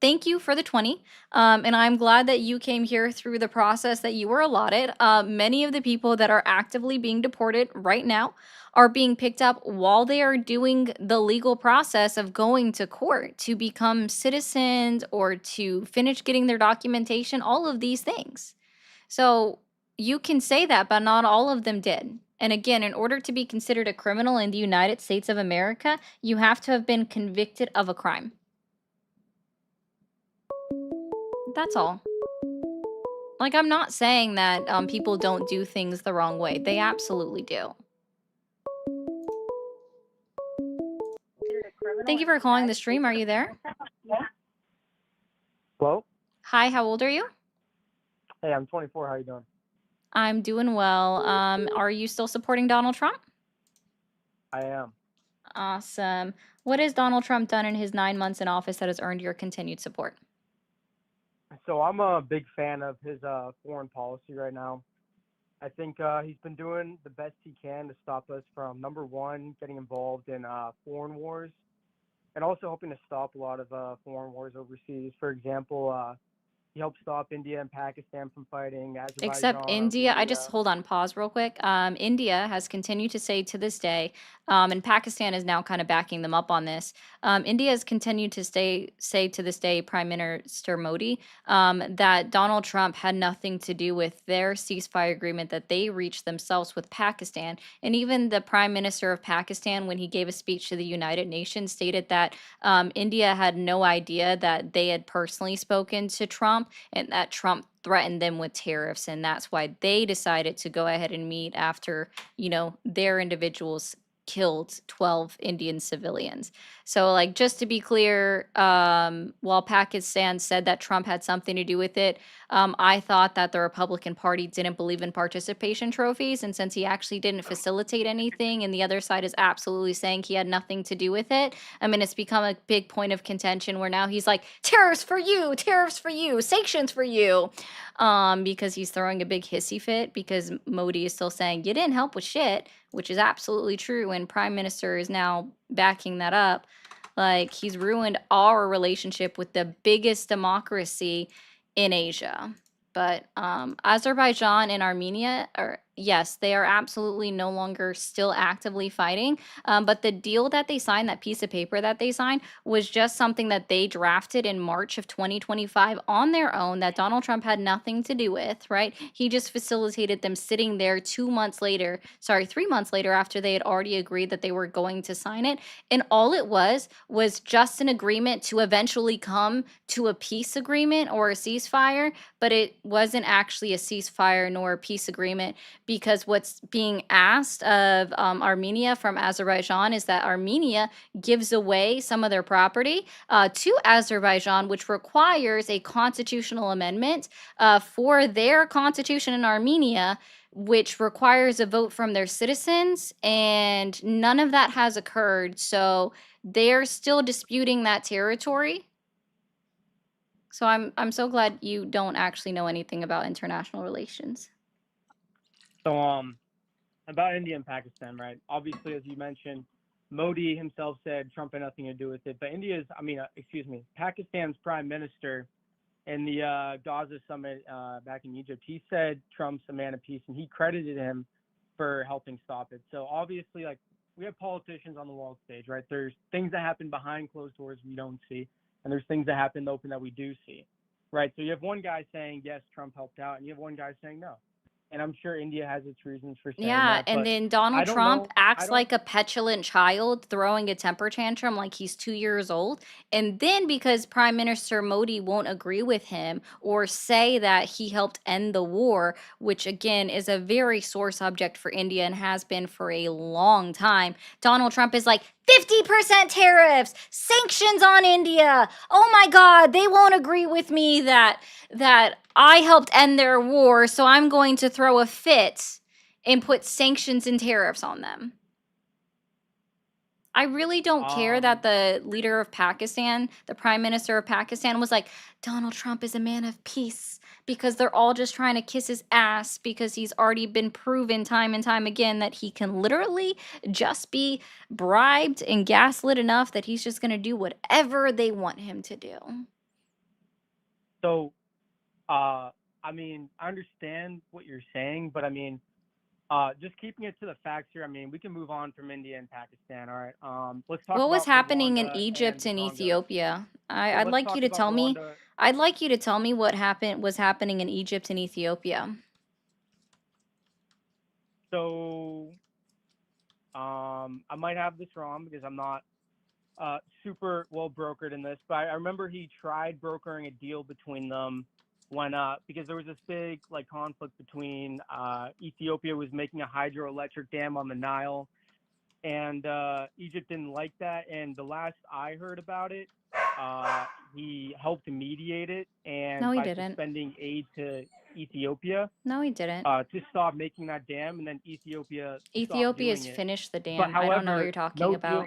thank you for the 20. And I'm glad that you came here through the process that you were allotted. Many of the people that are actively being deported right now are being picked up while they are doing the legal process of going to court to become citizens or to finish getting their documentation, all of these things. So you can say that, but not all of them did. And again, in order to be considered a criminal in the United States of America, you have to have been convicted of a crime. That's all. Like, I'm not saying that people don't do things the wrong way. They absolutely do. Thank you for calling the stream. Are you there? Hello? Hi, how old are you? Hey, I'm 24. How you doing? I'm doing well. Are you still supporting Donald Trump? I am. Awesome. What has Donald Trump done in his 9 months in office that has earned your continued support? So I'm a big fan of his foreign policy right now. I think he's been doing the best he can to stop us from, number one, getting involved in foreign wars, and also hoping to stop a lot of foreign wars overseas. For example, he helped stop India and Pakistan from fighting, Except Azerbaijan, India, I just Armenia. hold on, pause real quick. India has continued to say to this day, and Pakistan is now kind of backing them up on this. India has continued to say to this day, Prime Minister Modi, that Donald Trump had nothing to do with their ceasefire agreement that they reached themselves with Pakistan. And even the Prime Minister of Pakistan, when he gave a speech to the United Nations, stated that India had no idea that they had personally spoken to Trump and that Trump threatened them with tariffs, and that's why they decided to go ahead and meet after, their individuals killed 12 Indian civilians. So, like, just to be clear, while Pakistan said that Trump had something to do with it, I thought that the Republican Party didn't believe in participation trophies, and since he actually didn't facilitate anything, and the other side is absolutely saying he had nothing to do with it, I mean, it's become a big point of contention where now he's like, tariffs for you, sanctions for you, because he's throwing a big hissy fit because Modi is still saying you didn't help with shit, which is absolutely true, and Prime Minister is now backing that up. Like, he's ruined our relationship with the biggest democracy in Asia. But Azerbaijan and Armenia are, yes, they are absolutely no longer still actively fighting. But the deal that they signed, that piece of paper that they signed, was just something that they drafted in March of 2025 on their own that Donald Trump had nothing to do with, right? He just facilitated them sitting there 3 months later after they had already agreed that they were going to sign it. And all it was just an agreement to eventually come to a peace agreement or a ceasefire, but it wasn't actually a ceasefire nor a peace agreement, because what's being asked of Armenia from Azerbaijan is that Armenia gives away some of their property to Azerbaijan, which requires a constitutional amendment for their constitution in Armenia, which requires a vote from their citizens, and none of that has occurred. So they're still disputing that territory. So I'm so glad you don't actually know anything about international relations. So about India and Pakistan, right? Obviously, as you mentioned, Modi himself said Trump had nothing to do with it. But Pakistan's prime minister in the Gaza summit back in Egypt, he said Trump's a man of peace, and he credited him for helping stop it. So obviously, like, we have politicians on the world stage, right? There's things that happen behind closed doors we don't see, and there's things that happen in the open that we do see, right? So you have one guy saying, yes, Trump helped out, and you have one guy saying no. And I'm sure India has its reasons for saying Yeah, that. and But then Donald I don't Trump know. acts like a petulant child throwing a temper tantrum like he's 2 years old. And then because Prime Minister Modi won't agree with him or say that he helped end the war, which again is a very sore subject for India and has been for a long time, Donald Trump is like, 50% tariffs, sanctions on India. Oh my God, they won't agree with me that I helped end their war, so I'm going to throw a fit and put sanctions and tariffs on them. I really don't care that the leader of Pakistan, the prime minister of Pakistan, was like, Donald Trump is a man of peace, because they're all just trying to kiss his ass because he's already been proven time and time again that he can literally just be bribed and gaslit enough that he's just going to do whatever they want him to do. So, I understand what you're saying, but just keeping it to the facts here. We can move on from India and Pakistan. All right. Let's talk What was about happening in Rwanda Egypt and Congo. Ethiopia? So I'd let's like talk you to about tell me. Rwanda. I'd like you to tell me what was happening in Egypt and Ethiopia. So, I might have this wrong because I'm not super well brokered in this, but I remember he tried brokering a deal between them when because there was this big conflict between Ethiopia was making a hydroelectric dam on the Nile, and Egypt didn't like that. And the last I heard about it, he helped mediate it, and No, he by didn't. suspending aid to Ethiopia No, he didn't. to stop making that dam, and then Ethiopia stopped Ethiopia has doing it. finished the But dam. I don't know what however, you're talking no about.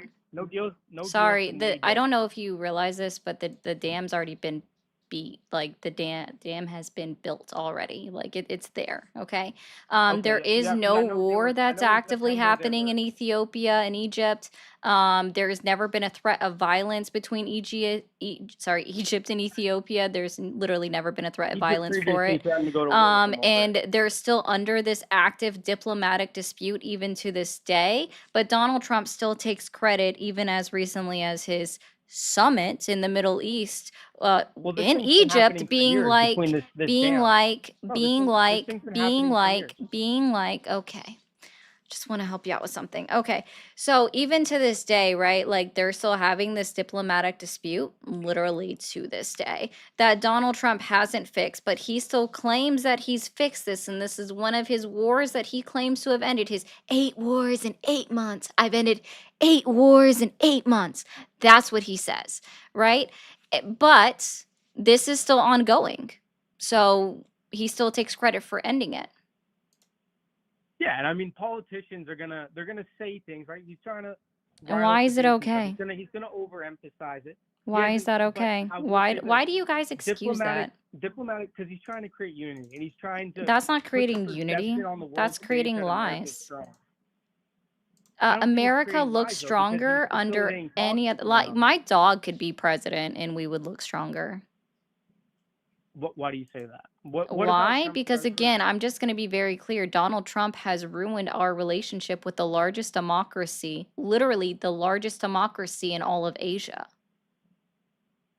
deals, no deals Sorry, have been made I yet. don't know if you realize this, but the dam's already been beat. Like the dam has been built already. Like it's there. Okay. There Okay, is yeah, because no I know they war were. I that's know in actively September there happening were. in Ethiopia and Egypt. There's never been a threat of violence between Egypt and Ethiopia. There's literally never been a threat of Egypt violence for previously it. threatened to go to war with them already. And they're still under this active diplomatic dispute even to this day. But Donald Trump still takes credit, even as recently as his summit in the Middle East, Well, this in thing's been happening Egypt, for years between this dam. No, this thing's been happening for years. being like, okay, just want to help you out with something. Okay. So even to this day, right? Like they're still having this diplomatic dispute, literally to this day, that Donald Trump hasn't fixed, but he still claims that he's fixed this. And this is one of his wars that he claims to have ended. His 8 wars in 8 months. I've ended 8 wars in 8 months. That's what he says, right? But this is still ongoing. So he still takes credit for ending it. Yeah, and I mean politicians are they're gonna say things, right? He's trying to. And why is it okay? He's gonna overemphasize it. Why is that okay? Why do you guys excuse that? Diplomatic, because he's trying to create unity, and he's trying to. That's not put the creating unity. perception on the world That's stage creating that America's lies. strong. I don't think it's America creating looks lies, though, because stronger he's under facilitating any talks other. between Like them. my dog could be president, and we would look stronger. Why do you say that? What about Why? Trump's Because president? again, I'm just going to be very clear. Donald Trump has ruined our relationship with the largest democracy, literally the largest democracy in all of Asia.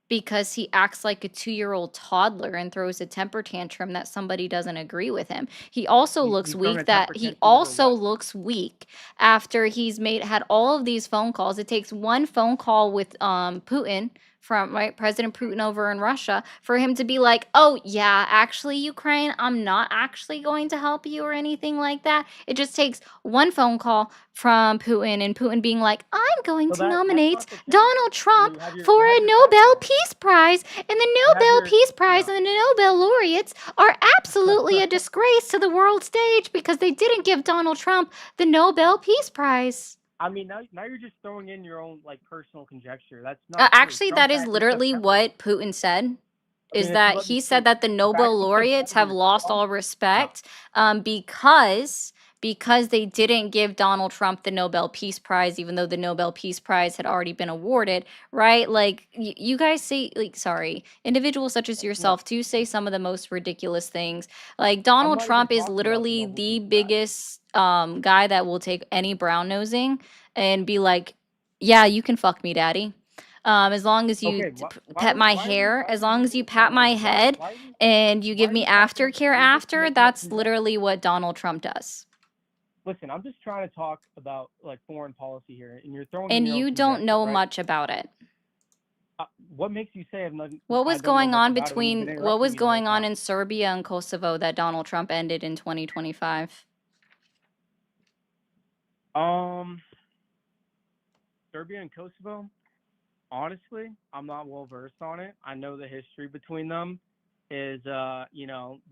Because he acts like a 2-year-old toddler and throws a temper tantrum that somebody doesn't agree with him. He also looks He's throwing a weak that temper he tantrum over also what? looks weak after he's had all of these phone calls. It takes one phone call with Putin from President Putin over in Russia for him to be like, "Oh, yeah, actually Ukraine, I'm not actually going to help you or anything like that." It just takes one phone call from Putin and Putin being like, "I'm going So to that's nominate not the case. Donald Trump You have your for you a have your Nobel background. Peace Prize, and the You have Nobel your Peace Prize no. and the Nobel laureates are absolutely a disgrace to the world stage because they didn't give Donald Trump the Nobel Peace Prize." I mean, now you're just throwing in your own like personal conjecture. That's not true. Actually, Trump that is back in literally September. what Putin said. I mean, Is if you that let me he speak, said that the back Nobel in laureates have September, lost Trump. all No. respect because they didn't give Donald Trump the Nobel Peace Prize, even though the Nobel Peace Prize had already been awarded, right? Like you guys say, like, sorry, individuals such as No. yourself do say some of the most ridiculous things. Like I'm Donald not even Trump is talking about the literally Nobel the Peace Prize. biggest guy that will take any brown nosing and be like, "Yeah, you can fuck me, daddy." As long as you Okay, why pet are my why are we hair, as long as using you this pat my analogy? head Why are we and you why give are me we talking? aftercare You're just after, making up that's conjecture. literally what Donald Trump does. Listen, I'm just trying to talk about like foreign policy here, and you're throwing in And your own you don't conjecture, know right? much about it. What makes you say I What was don't know going much on about it when you've been between what interrupting was me the whole going on time? in Serbia and Kosovo that Donald Trump ended in 2025? Serbia and Kosovo. Honestly, I'm not well versed on it. I know the history between them is,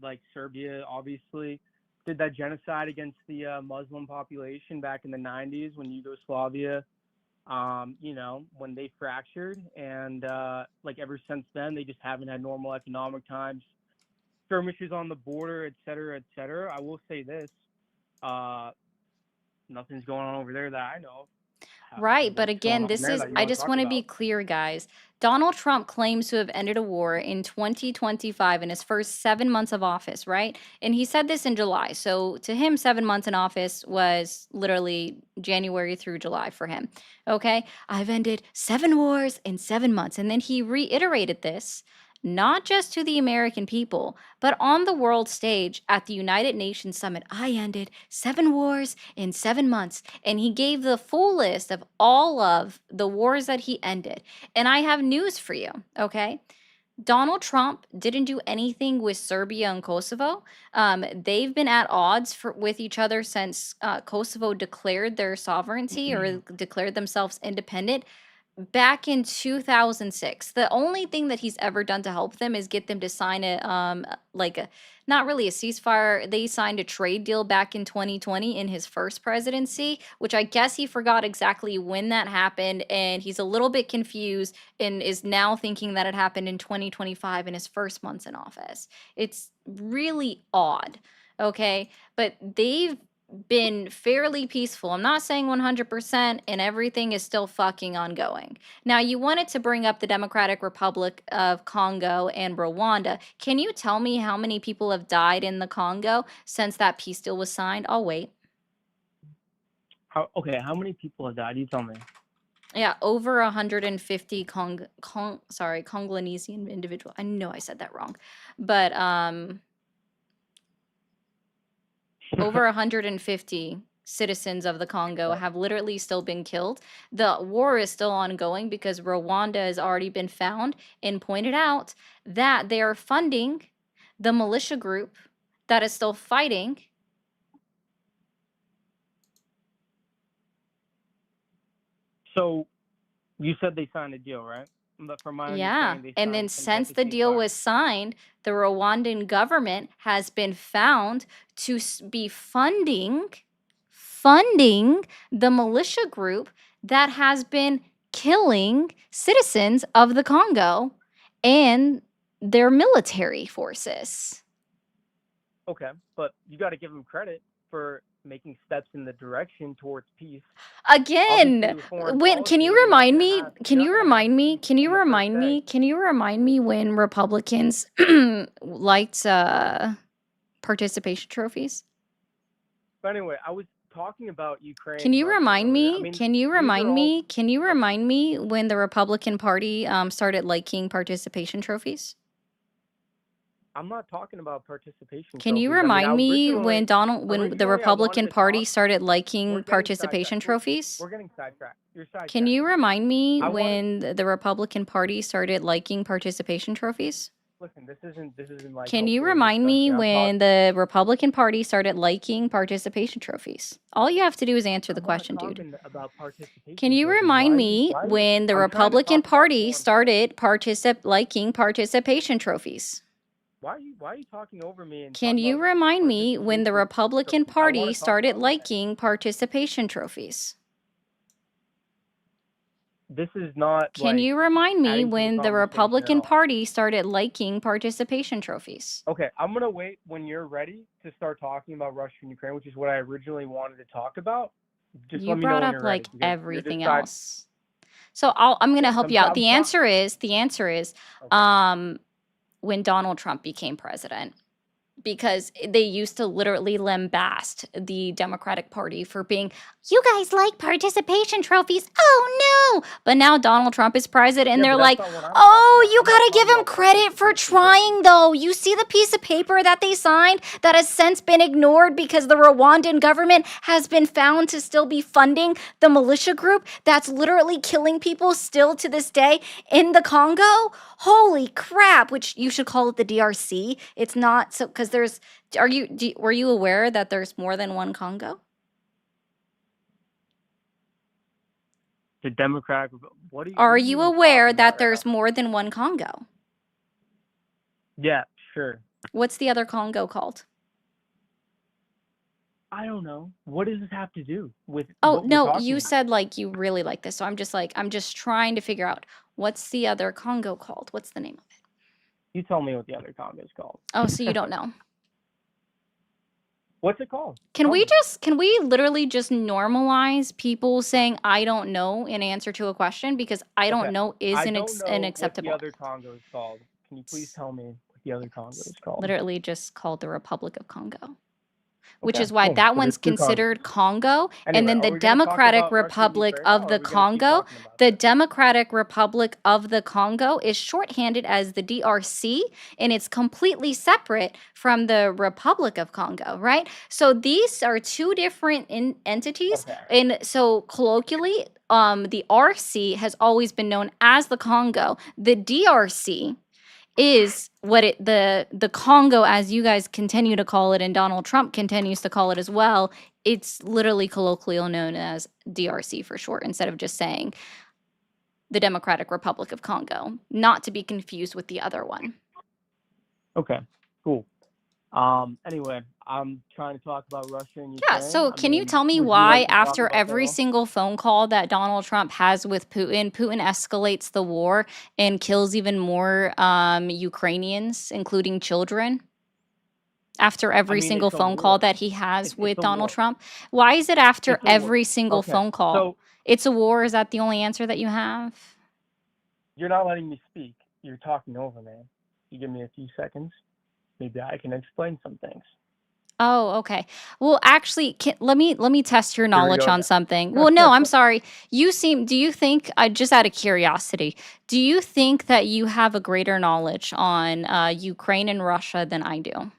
like Serbia obviously did that genocide against the Muslim population back in the 90s when Yugoslavia, when they fractured, and like ever since then they just haven't had normal economic times, skirmishes on the border, et cetera, et cetera. I will say this, nothing's going on over there that I know of. Right, but What's going again, on there that you I want to just talk want to about? be clear, guys. Donald Trump claims to have ended a war in 2025 in his first 7 months of office, right? And he said this in July. So to him, 7 months in office was literally January through July for him. Okay. I've ended 7 wars in 7 months. And then he reiterated this, not just to the American people, but on the world stage at the United Nations Summit. I ended 7 wars in 7 months. And he gave the full list of all of the wars that he ended. And I have news for you, okay? Donald Trump didn't do anything with Serbia and Kosovo. They've been at odds with each other since Kosovo declared their sovereignty or declared themselves independent back in 2006. The only thing that he's ever done to help them is get them to sign not really a ceasefire. They signed a trade deal back in 2020 in his first presidency, which I guess he forgot exactly when that happened, and he's a little bit confused and is now thinking that it happened in 2025 in his first months in office. It's really odd, okay? But they've been fairly peaceful. I'm not saying 100%, and everything is still fucking ongoing. Now, you wanted to bring up the Democratic Republic of Congo and Rwanda. Can you tell me how many people have died in the Congo since that peace deal was signed? I'll wait. How many people have died? You tell me. Yeah, over 150 Congolese individual. I know I said that wrong, but over 150 citizens of the Congo have literally still been killed. The war is still ongoing because Rwanda has already been found and pointed out that they are funding the militia group that is still fighting. So, you said they signed a deal, right? But from my Yeah, understanding, they and then signed since the deal was signed, the Rwandan government has been found to be funding the militia group that has been killing citizens of the Congo and their military forces. Okay, but you got to give them credit for making steps in the direction towards peace. Again, Obviously, with foreign when can policy, you you're not remind gonna me? have- Can you're you not gonna have remind me? peace Can you in the first remind day. me? Can you remind me when Republicans liked participation trophies? But anyway, I was talking about Ukraine. Can you Russia remind earlier. me? I mean, Can you these are remind all- me? Can you remind me when the Republican Party started liking participation trophies? I'm not talking about participation. Can you trophies. I mean, remind me originally- when the originally I Republican wanted to Party talk- started we're liking getting participation sidetracked. trophies? We're getting sidetracked. You're sidetracked. Can you remind me I wanted- when the Republican Party started liking participation trophies? Listen, this isn't like. Can you helpful remind me discussion. I'm when the Republican Party started liking participation trophies? All you have to do is answer the question, dude. talking about participation. Can you trophies. remind Why- me why- when the I'm trying to Republican talk about Party foreign started liking participation trophies? Why are you talking over me? And Can talking you about remind me when the Republican trophies? I Party wanna talk started about that. liking participation trophies? This is not. Can like, you remind me adding to the when the conversation at Republican all. Party started liking participation trophies? Okay, I'm gonna wait when you're ready to start talking about Russia and Ukraine, which is what I originally wanted to talk about. Just You let me know brought when up you're like ready, because you're everything decide- else. So I'm gonna help you out. The Sometimes- answer is when Donald Trump became president, because they used to literally lambast the Democratic Party for being, you guys like participation trophies. Oh no! But now Donald Trump is president and Yeah, they're but like, that's not what I'm oh, you I'm not gotta give talking him about credit for trying though. You see the piece of paper that they signed that has since been ignored because the Rwandan government has been found to still be funding the militia group that's literally killing people still to this day in the Congo? Holy crap, which you should call it the DRC. It's not so, because there's, were you aware that there's more than one Congo? The Democratic. What are you? Are what you even aware talking that about right there's more than one Congo? now? Yeah, sure. What's the other Congo called? I don't know. What does this have to do with? Oh, what we're no, talking you about? said like you really like this. So I'm just trying to figure out what's the other Congo called? What's the name of it? You tell me what the other Congo is called. Oh, so you don't know. What's it called? Can Tell we me. can we literally just normalize people saying I don't know in answer to a question, because I don't Okay, know is I an don't know an what acceptable. the other Congo is called. Can you please tell me what the other Congo is called? Literally just called the Republic of Congo. Which Okay, is why cool. that So one's there's two Congos. considered Congo, and Anyway, then are the we gonna talk Democratic about Russia and Republic Ukraine, of or the are we gonna keep Congo, talking about the Democratic Republic of the Congo is shorthanded as the DRC, and it's completely separate from the Republic of Congo, right? So these are two different entities, Okay. and so colloquially, the RC has always been known as the Congo. The DRC is what the Congo, as you guys continue to call it and Donald Trump continues to call it as well, it's literally colloquial known as DRC for short, instead of just saying the Democratic Republic of Congo, not to be confused with the other one. Okay, cool. Anyway, I'm trying to talk about Russia and Ukraine. Yeah, so I can you mean, tell me would you why, like to talk after about that every also? single phone call that Donald Trump has with Putin, Putin escalates the war and kills even more Ukrainians, including children? After I every mean, single it's a phone call war. that he has It's with a Donald war. Trump? Why is it after It's a war. every single Okay, phone call? so It's a war. Is that the only answer that you have? you're not letting me speak. You're talking over me. You give me a few seconds, maybe I can explain some things. Oh, okay. Well, actually, let me test your Here we knowledge go on something. Well, no, I'm sorry. Do you think, just out of curiosity, do you think that you have a greater knowledge on Ukraine and Russia than I do?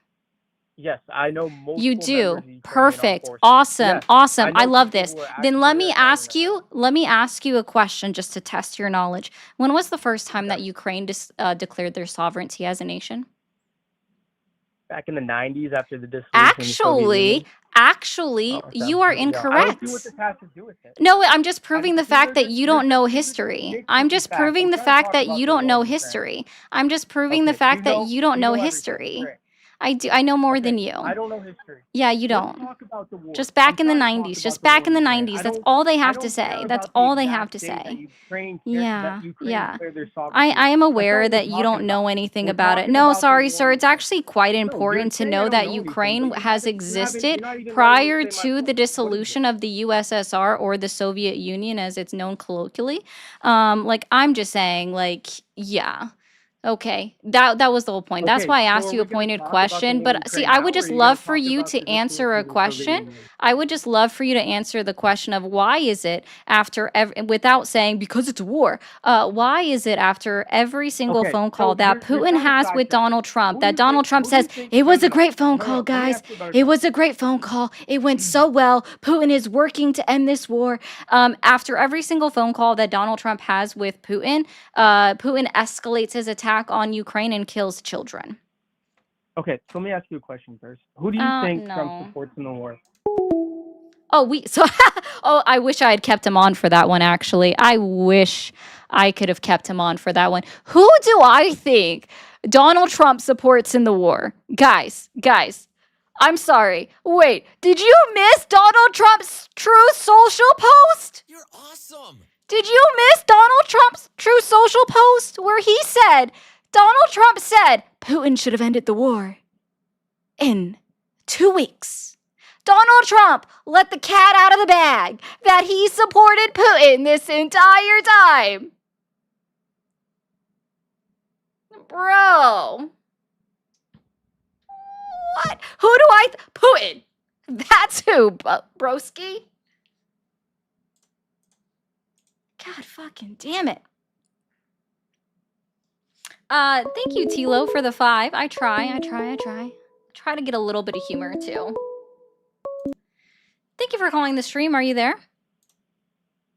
Yes, I know You multiple members do. of the Ukrainian armed Perfect. forces. Awesome. Yes, Awesome. I I know love people this. who are Then actively fighting right now. let me ask you a question just to test your knowledge. When was the first time that Okay. Ukraine declared their sovereignty as a nation? Back in the 90s, after the dissolution of the Soviet Union. Actually, Oh, okay. you are Here we go. I don't see incorrect. what this has to do with it. No, I'm just I proving mean, the fact that you're you don't just know using history. I'm nitpicky just facts. proving I'm the trying to fact talk that about you the don't war know in Ukraine. history. I'm just proving the Okay, fact that you don't know everything in history. Ukraine. I do. I know more Okay, than you. I don't know history. Yeah, you Let's don't. talk about the war. Just I'm back in the trying to talk 90s. about Just the war back in in the Ukraine. 90s. That's all they I have to don't say. care That's about the all they have exact to date that say. Ukraine Yeah, yeah. declared their sovereignty. I am That's aware not what that we're you talking don't know about. anything We're about it. talking No, about the sorry, war sir. in It's Ukraine. actually quite No, you're important to saying I know don't that know anything, Ukraine but has you're existed not even letting me prior say my to the point. What is dissolution it? of the USSR, or the Soviet Union as it's known colloquially. Like, I'm just saying, like, yeah. Okay, that was the whole point. That's Okay, why I so asked are you a we going to pointed talk about the question. war in But see, Ukraine I now, would or are just you going love to for talk you about the to answer dissolution a of the Soviet question. Union? I would just love for you to answer the question of why is it after without saying because it's a war. Why is it after every single Okay, phone so call that you're Putin trying to has with sidetrack. Donald Trump, Who do that you Donald think? Trump Who do you says think? it No, was no, a no, great phone no, call, no. Let me guys. ask you a better It was question. a great phone call. It went so well. Putin is working to end this war. After every single phone call that Donald Trump has with Putin, Putin escalates his attack on Ukraine and kills children. Okay, so let me ask you a question first. Who do you think Trump No. supports in the war? Oh, I wish I had kept him on for that one, actually. I wish I could have kept him on for that one. Who do I think Donald Trump supports in the war? Guys, I'm sorry. Wait, did you miss Donald Trump's True Social post? You're awesome. Did you miss Donald Trump's True Social post where Donald Trump said, Putin should have ended the war in 2 weeks. Donald Trump let the cat out of the bag that he supported Putin this entire time. Bro. What? Who do Putin. That's who, broski. God fucking damn it. Thank you, Tilo, for the 5. I try. Try to get a little bit of humor, too. Thank you for calling the stream. Are you there?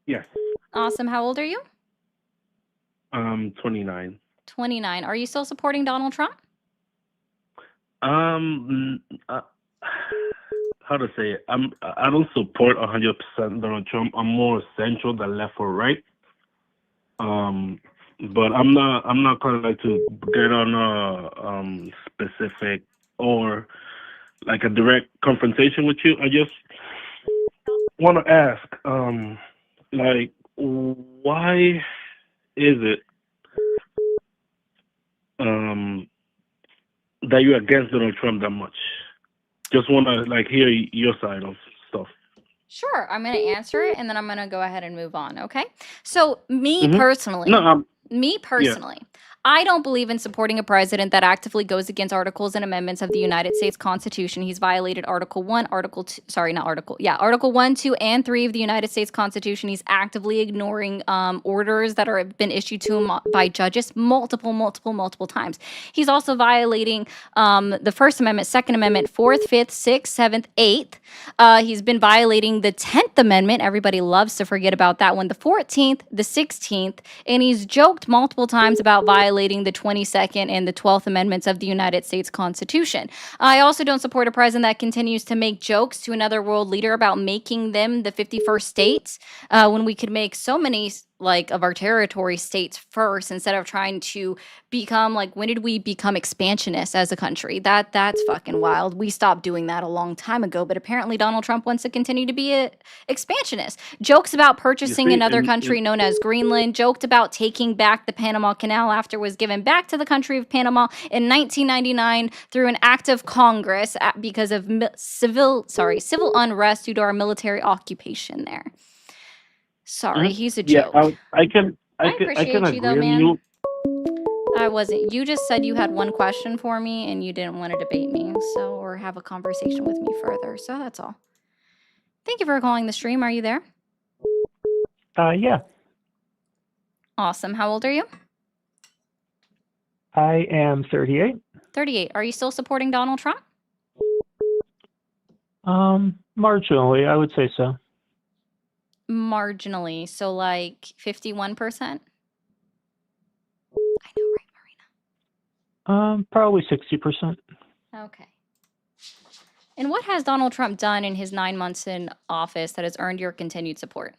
Yes. Awesome. How old are you? 29. 29. Are you still supporting Donald Trump? How to say it? I don't support 100% Donald Trump. I'm more central than left or right. But I'm not kind of like to get on a specific or like a direct confrontation with you. I just want to ask, like, why is it that you're against Donald Trump that much? Just want to like hear your side of stuff. Sure. I'm going to answer it, and then I'm going to go ahead and move on, okay? So, me Mhm. personally, No, I don't believe in supporting a president that actively goes against articles and amendments of the United States Constitution. He's violated Article 1, Article 1, 2, and 3 of the United States Constitution. He's actively ignoring orders that have been issued to him by judges multiple times. He's also violating the First Amendment, Second Amendment, 4th, 5th, 6th, 7th, 8th. He's been violating the 10th Amendment. Everybody loves to forget about that one. The 14th, the 16th, and he's joked multiple times about violating the 22nd and the 12th Amendments of the United States Constitution. I also don't support a president that continues to make jokes to another world leader about making them the 51st states when we could make so many like of our territory states first instead of trying to become like, when did we become expansionists as a country? That's fucking wild. We stopped doing that a long time ago, but apparently Donald Trump wants to continue to be a expansionist. Jokes about You purchasing see, another and country known as Greenland, joked about taking back the Panama Canal after it was given back to the country of Panama in 1999 through an act of Congress because of civil unrest due to our military occupation there. Sorry, he's a yeah, joke. I can Appreciate you though, agree man. on I wasn't. You just said you had one question for me and you didn't want to debate me, so or have a conversation with me further. So that's all. Thank you for calling the stream. Are you there? Yeah, Awesome. How old are you? I am 38. 38. Are you still supporting Donald Trump? Marginally, I would say so. Marginally. So like 51%? Probably 60%. Okay. And what has Donald Trump done in his 9 months in office that has earned your continued support?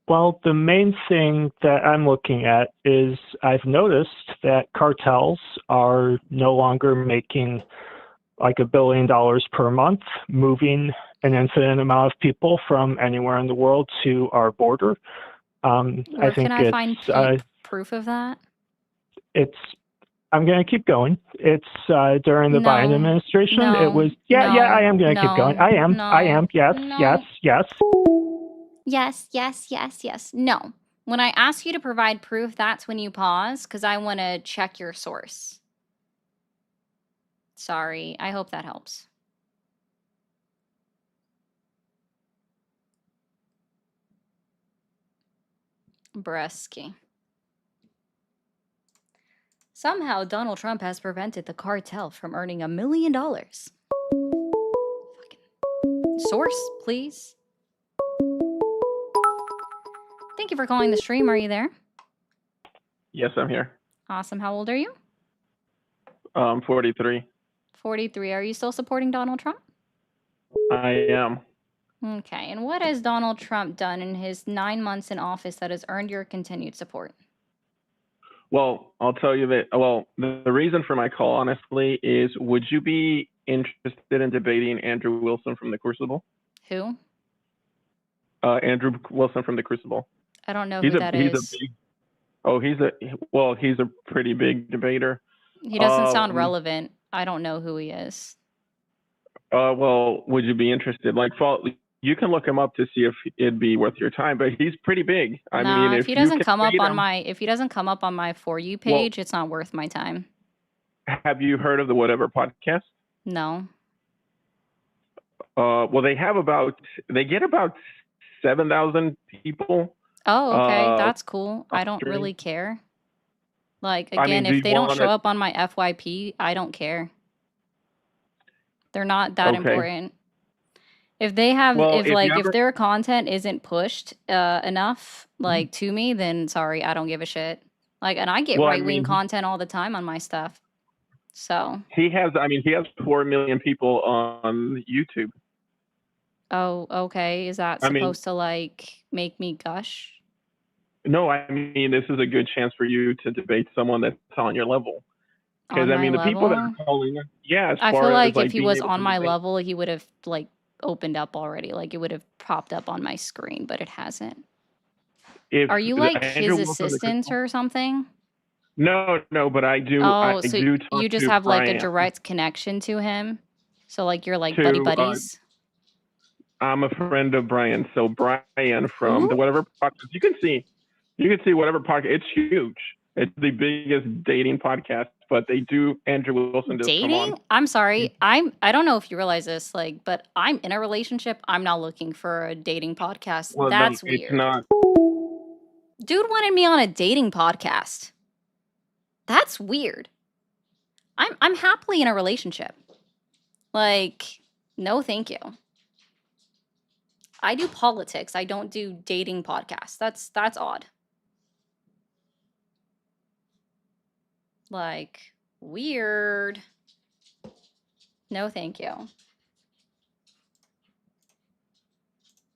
Well, the main thing that I'm looking at is I've noticed that cartels are no longer making like $1 billion per month, moving an infinite amount of people from anywhere in the world to our border. I Where think can I find proof of that? I'm going to keep going. It's during the Biden administration. It was, I am going to keep going. I am. Yes. Yes. No. When I ask you to provide proof, that's when you pause because I want to check your source. Sorry. I hope that helps. Brusky. Somehow, Donald Trump has prevented the cartel from earning $1 million. Fucking source, please. Thank you for calling the stream. Are you there? Yes, I'm here. Awesome. How old are you? 43. 43. Are you still supporting Donald Trump? I am. Okay. And what has Donald Trump done in his 9 months in office that has earned your continued support? Well, I'll tell you that. Well, the reason for my call, honestly, is would you be interested in debating Andrew Wilson from the Crucible? Who? Andrew Wilson from the Crucible. I don't know who that is. He's a pretty big debater. He doesn't sound relevant. I don't know who he is. Well, would you be interested? You can look him up to see if it'd be worth your time, but he's pretty big. I mean, if he doesn't come up on my For You page, it's not worth my time. Have you heard of the Whatever podcast? No. Well, they get about 7,000 people. Oh, okay. That's cool. I don't really care. Like, again, if they don't show up on my FYP, I don't care. They're not that important. If they have, if their content isn't pushed enough, like to me, then sorry, I don't give a shit. Like, and I get right-wing content all the time on my stuff. So he has 4 million people on YouTube. Oh, okay. Is that supposed to like make me gush? No, I mean, this is a good chance for you to debate someone that's on your level. Because On my the people that are level? calling, I feel like if he was on my level, he would have like opened up already. Like it would have popped up on my screen, but it hasn't. Are you like his assistant or something? No, but I do. Oh, I so do talk you just to have like a Brian. direct connection to him. So like you're like To, buddy buddies. I'm a friend of Brian. So Brian from the Whatever podcast, you can see Whatever podcast. It's huge. It's the biggest dating podcast, but they do. Andrew Wilson does come Dating? on. I'm sorry. I don't know if you realize this, like, but I'm in a relationship. I'm not looking for a dating podcast. Well, then That's it's weird. not. Dude wanted me on a dating podcast. That's weird. I'm happily in a relationship. Like, no, thank you. I do politics. I don't do dating podcasts. That's odd. Like, weird. No, thank you.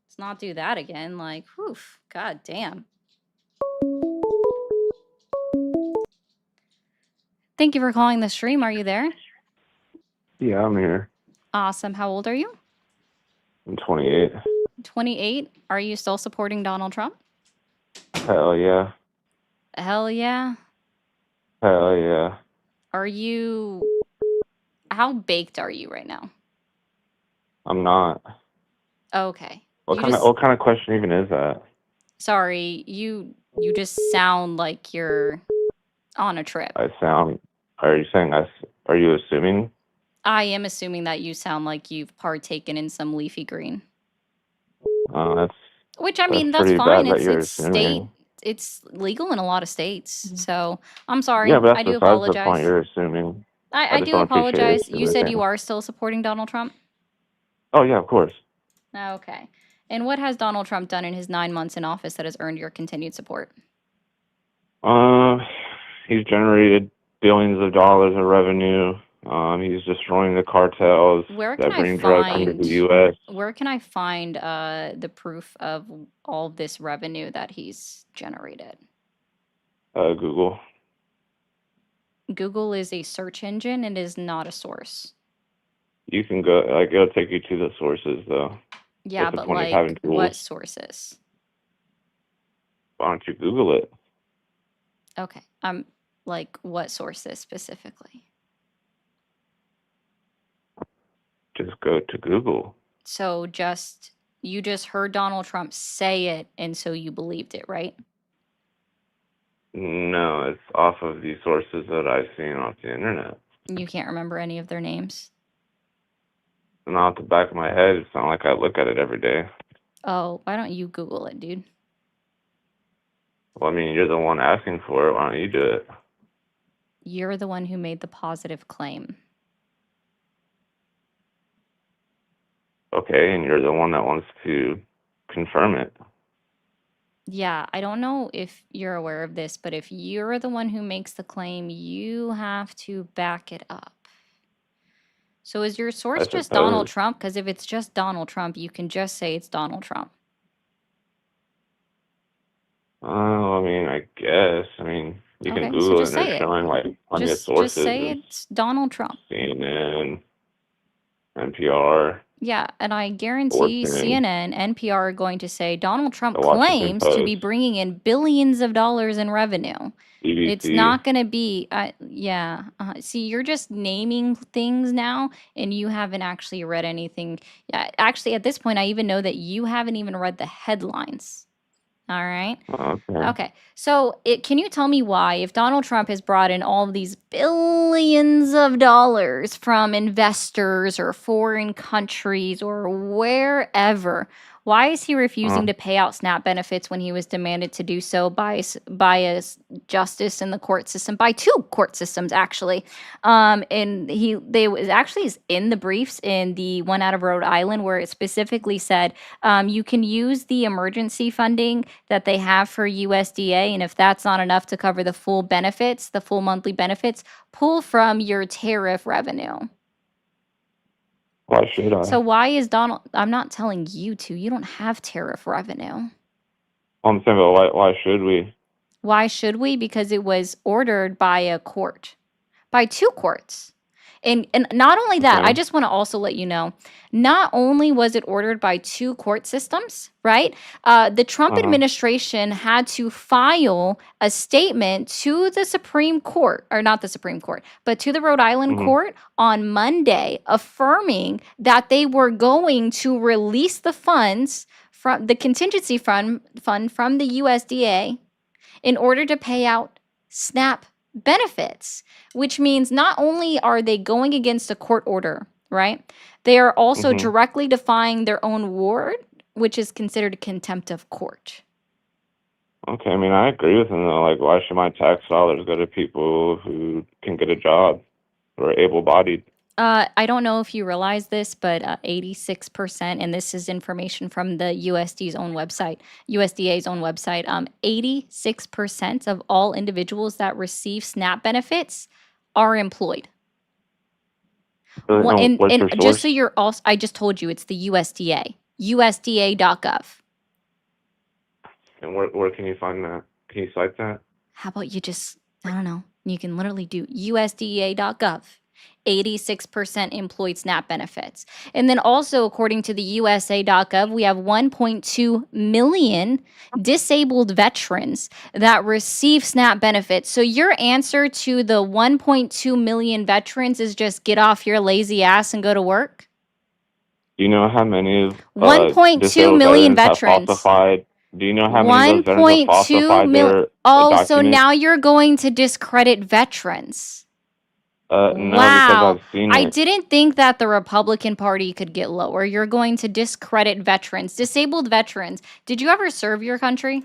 It's not do that again. Like, whew, god damn. Thank you for calling the stream. Are you there? Yeah, I'm here. Awesome. How old are you? I'm 28. 28. Are you still supporting Donald Trump? Hell yeah. Hell yeah. Hell yeah. Are you... How baked are you right now? I'm not. Okay. What You kind of just... what kind of question even is that? Sorry, you just sound like you're on a trip. Are you saying are you assuming? I am assuming that you sound like you've partaken in some leafy green. That's Which, I mean, that's pretty fine. bad that you're It's state... assuming. It's legal in a lot of states. So, I'm sorry. Yeah, but I that's do besides the point. apologize. You're assuming. I just do don't appreciate apologize. You said anything. you are still supporting Donald Trump? Oh yeah, of course. Okay. And what has Donald Trump done in his 9 months in office that has earned your continued support? He's generated billions of dollars of revenue. He's destroying the cartels Where can that I bring drugs into find the U.S. where can I find the proof of all this revenue that he's generated? Google. Google is a search engine and is not a source. You can go, like, it'll take you to the sources, though. Yeah, That's the but point of having like tools. what sources? Why don't you Google it? Okay. Like what sources specifically? Just go to Google. So you just heard Donald Trump say it and so you believed it, right? No, it's off of the sources that I've seen off the internet. You can't remember any of their names? And off the back of my head, it's not like I look at it every day. Oh, why don't you Google it, dude? Well, I mean, you're the one asking for it. Why don't you do it? You're the one who made the positive claim. Okay, and you're the one that wants to confirm it. Yeah, I don't know if you're aware of this, but if you're the one who makes the claim, you have to back it up. So is your source I just Donald suppose. Trump? Because if it's just Donald Trump, you can just say it's Donald Trump. Oh, I mean, I guess. I mean, you can Okay, so Google it just and say they're it. showing like plenty of Just sources say of it's Donald Trump. CNN, NPR, Yeah, and I guarantee Fortune, CNN, NPR are going to say Donald Trump the Washington claims to be Post, bringing in billions of dollars in revenue. It's BBC. not going to be, yeah. See, you're just naming things now, and you haven't actually read anything. Yeah, actually, at this point, I even know that you haven't even read the headlines. All right. Okay. Okay. So, can you tell me why, if Donald Trump has brought in all of these billions of dollars from investors or foreign countries or wherever, why is he refusing to pay out SNAP benefits when he was demanded to do so by a justice in the court system, by two court systems actually? And they was actually in the briefs in the one out of Rhode Island where it specifically said you can use the emergency funding that they have for USDA, and if that's not enough to cover the full benefits, the full monthly benefits, pull from your tariff revenue. Why should I? So why is Donald? I'm not telling you to. You don't have tariff revenue. I'm saying, but why should we? Why should we? Because it was ordered by a court, by two courts. And not only that, I just want to also let you know, not only was it ordered by two court systems, right? The Trump administration had to file a statement to the Supreme Court, or not the Supreme Court, but to the Rhode Island court on Monday, affirming that they were going to release the funds from the contingency fund from the USDA in order to pay out SNAP benefits, which means not only are they going against a court order, right? They are also directly defying their own word, which is considered contempt of court. Okay, I mean, I agree with him, though. Like, why should my tax dollars go to people who can get a job or are able-bodied? I don't know if you realize this, but 86%, and this is information from the USDA's own website, 86% of all individuals that receive SNAP benefits are employed. Really? And What's your just source? so you're also, I just told you it's the USDA. USDA.gov. And where can you find that? Can you cite that? How about you just, I don't know, you can literally do USDA.gov. 86% employed SNAP benefits. And then also, according to the USA.gov, we have 1.2 million disabled veterans that receive SNAP benefits. So your answer to the 1.2 million veterans is just get off your lazy ass and go to work? Do you know how many of 1.2 disabled million veterans have veterans. falsified? Do you know how many of those veterans have 1.2 falsified million. their Oh, so documents? now you're going to discredit veterans. No, Wow. because I've seen I it. didn't think that the Republican Party could get lower. You're going to discredit veterans, disabled veterans. Did you ever serve your country?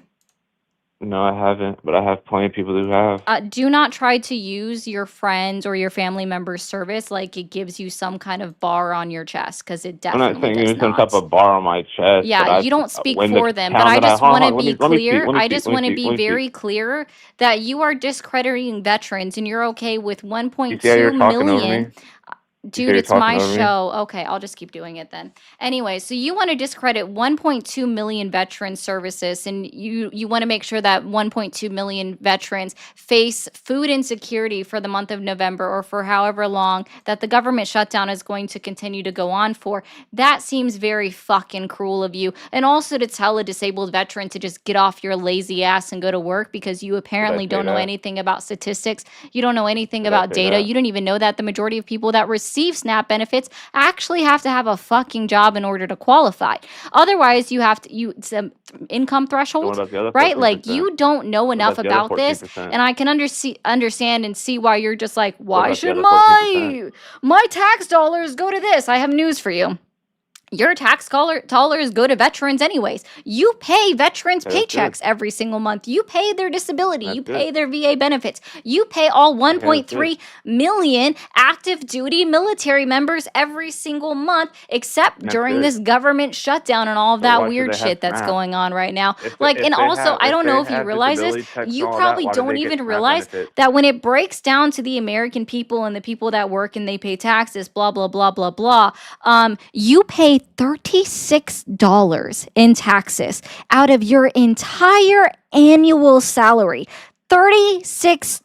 No, I haven't, but I have plenty of people who have. Do not try to use your friends or your family members' service like it gives you some kind of bar on your chest, because it I'm not definitely saying does there's some type not. of bar on my chest, but Yeah, you don't speak when the for them, but town I that I just hold want to on, let be me speak, clear. let me I speak, just let me want to speak, be let me speak. very clear that you are discrediting veterans and you're okay with You see how 1.2 you're talking over million. me? You see how Dude, you're it's talking my over me? show. Okay, I'll just keep doing it then. Anyway, so you want to discredit 1.2 million veteran services, and you want to make sure that 1.2 million veterans face food insecurity for the month of November or for however long that the government shutdown is going to continue to go on for. That seems very fucking cruel of you. And also to tell a disabled veteran to just get off your lazy ass and go to work because you Did I apparently say don't know that? anything about statistics. You don't know anything Did I about say data. that? You don't even know that the majority of people that receive SNAP benefits actually have to have a fucking job in order to qualify. Otherwise, you have to it's a income And what threshold, about the other right? 14%? Like you don't know What enough about the other about this, 14%? and I can understand and see why you're just like, What why about the should other 14%? my tax dollars go to this? I have news for you. Your tax dollars go to veterans anyways. You pay veterans Okay, that's good. paychecks every single month. You pay their disability. That's You good. pay their VA benefits. You pay all Okay, that's good. 1.3 million active duty military members every single month, except That's during good. this government shutdown and all of So that why should weird they have shit that's SNAP? going on right now. If Like, and also, I don't know if you have realize this. disability checks and You all that, probably why do don't they get even SNAP realize benefits? that when it breaks down to the American people and the people that work and they pay taxes, blah, blah, blah, blah, blah, you pay $36 in taxes out of your entire annual salary. $36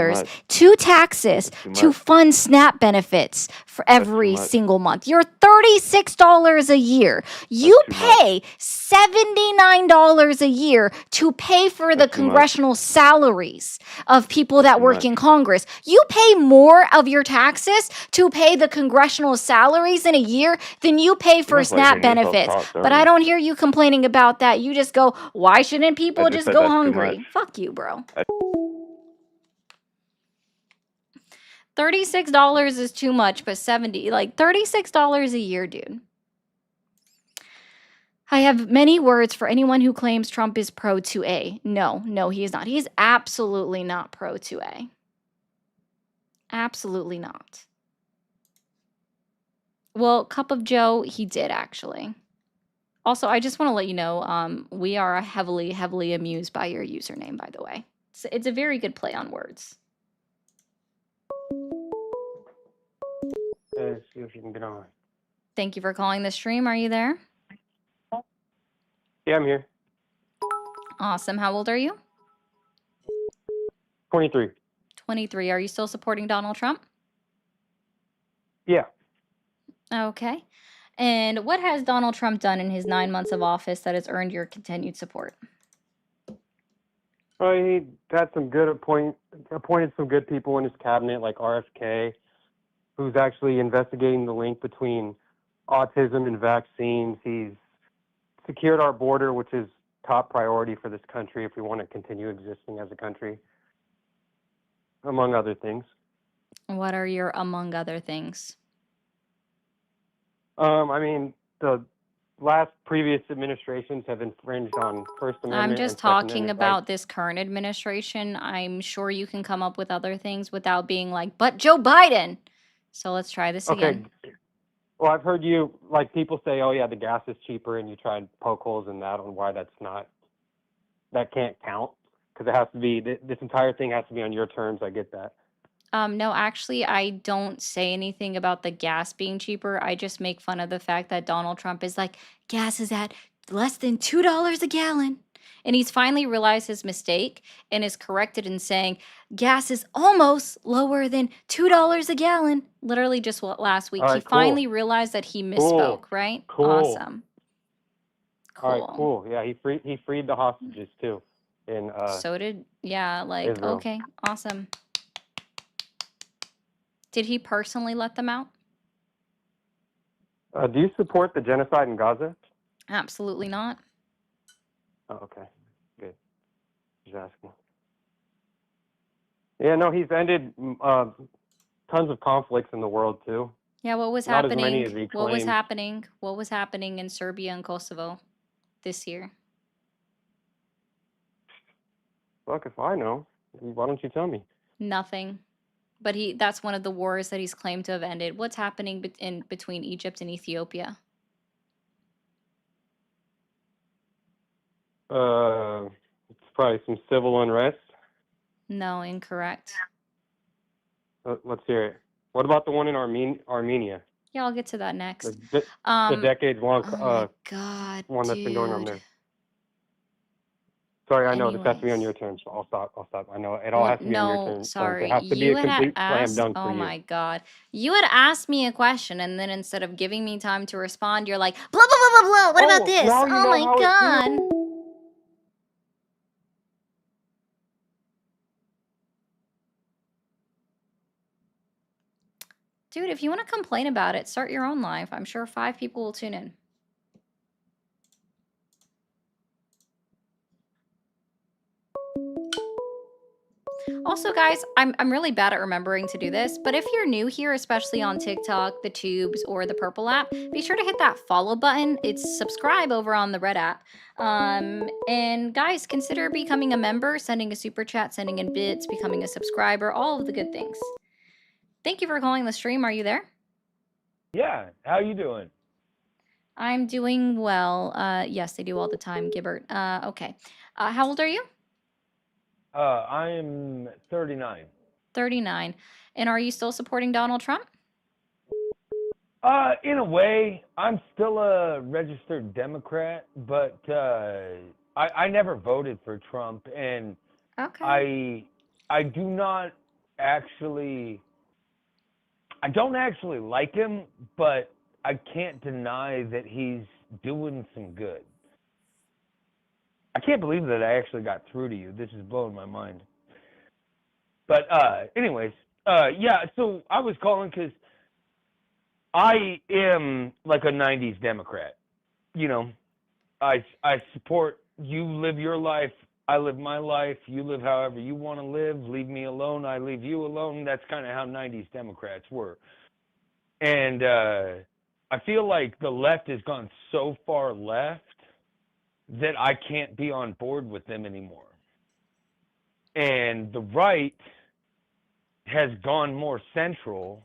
much. to taxes That's too to much. fund SNAP benefits for That's too every much. single month. You're $36 a year. You That's too much. pay $79 a year to pay for the That's too much. congressional salaries of people that Too work much. in Congress. You pay more of your taxes to pay the congressional salaries in a year than you pay You for must like SNAP hearing yourself benefits. talk, But don't I you? don't hear you complaining about that. You just go, why shouldn't I people just just said go that's too hungry? much. Fuck you, bro. I- $36 is too much, but $36 a year, dude. I have many words for anyone who claims Trump is pro 2A. No, he is not. He is absolutely not pro 2A. Absolutely not. Well, Cup of Joe, he did actually. Also, I just want to let you know, we are heavily, heavily amused by your username, by the way. It's a very good play on words. Let's see if you can get on. Thank you for calling the stream. Are you there? Yeah, I'm here. Awesome. How old are you? 23. 23. Are you still supporting Donald Trump? Yeah. Okay. And what has Donald Trump done in his 9 months of office that has earned your continued support? Well, he had some good appointed some good people in his cabinet, like RFK, who's actually investigating the link between autism and vaccines. He's secured our border, which is top priority for this country if we want to continue existing as a country, among other things. What are your among other things? I mean, the previous administrations have infringed on First Amendment I'm just and Second talking Amendment rights. about this current administration. I'm sure you can come up with other things without being like, but Joe Biden. So let's try this Okay. again. Well, I've heard you, like, people say, oh, yeah, the gas is cheaper, and you try and poke holes in that on why that can't count, because it has to be, this entire thing has to be on your terms. I get that. No, actually, I don't say anything about the gas being cheaper. I just make fun of the fact that Donald Trump is like, gas is at less than $2 a gallon. And he's finally realized his mistake and is corrected in saying gas is almost lower than $2 a gallon. Literally just last week. All He right, cool. finally realized that he misspoke, Cool. right? Cool. Awesome. All right, Cool. cool. Yeah, he freed the hostages too in So did, yeah, like, Israel. okay, awesome. Did he personally let them out? Do you support the genocide in Gaza? Absolutely not. Oh, okay, good. Just asking. Yeah, no, he's ended tons of conflicts in the world too. Yeah, what was Not as many happening? as he What was claimed. happening? What was happening in Serbia and Kosovo this year? Fuck if I know. Why don't you tell me? Nothing. But that's one of the wars that he's claimed to have ended. What's happening between Egypt and Ethiopia? It's probably some civil unrest. No, incorrect. Let's hear it. What about the one in Armenia? Yeah, I'll get to that next. The decades-long Oh my God, one that's been going on dude. there. Sorry, I know this has to be on Anyways. your terms. So I'll stop. I know it all Well, has to be on your no, terms. sorry. It has to be You a had complete slam asked, dunk for oh you. my God. You had asked me a question, and then instead of giving me time to respond, you're like, blah, blah, blah, blah, blah. What about this? Now you Oh know my how it God. feels. Dude, if you want to complain about it, start your own live. I'm sure 5 people will tune in. Also, guys, I'm really bad at remembering to do this, but if you're new here, especially on TikTok, the Tubes, or the Purple app, be sure to hit that follow button. It's subscribe over on the Red app. And guys, consider becoming a member, sending a super chat, sending in bits, becoming a subscriber, all of the good things. Thank you for calling the stream. Are you there? Yeah, how you doing? I'm doing well. Yes, they do all the time, Gibbert. Okay. How old are you? I am 39. 39. And are you still supporting Donald Trump? In a way, I'm still a registered Democrat, but I never voted for Trump, and Okay. I do not actually, I don't actually like him, but I can't deny that he's doing some good. I can't believe that I actually got through to you. This is blowing my mind. But anyways, yeah, so I was calling because I am like a 90s Democrat. You know, I support you live your life, I live my life, you live however you want to live, leave me alone, I leave you alone. That's kind of how 90s Democrats were. And I feel like the left has gone so far left that I can't be on board with them anymore. And the right has gone more central,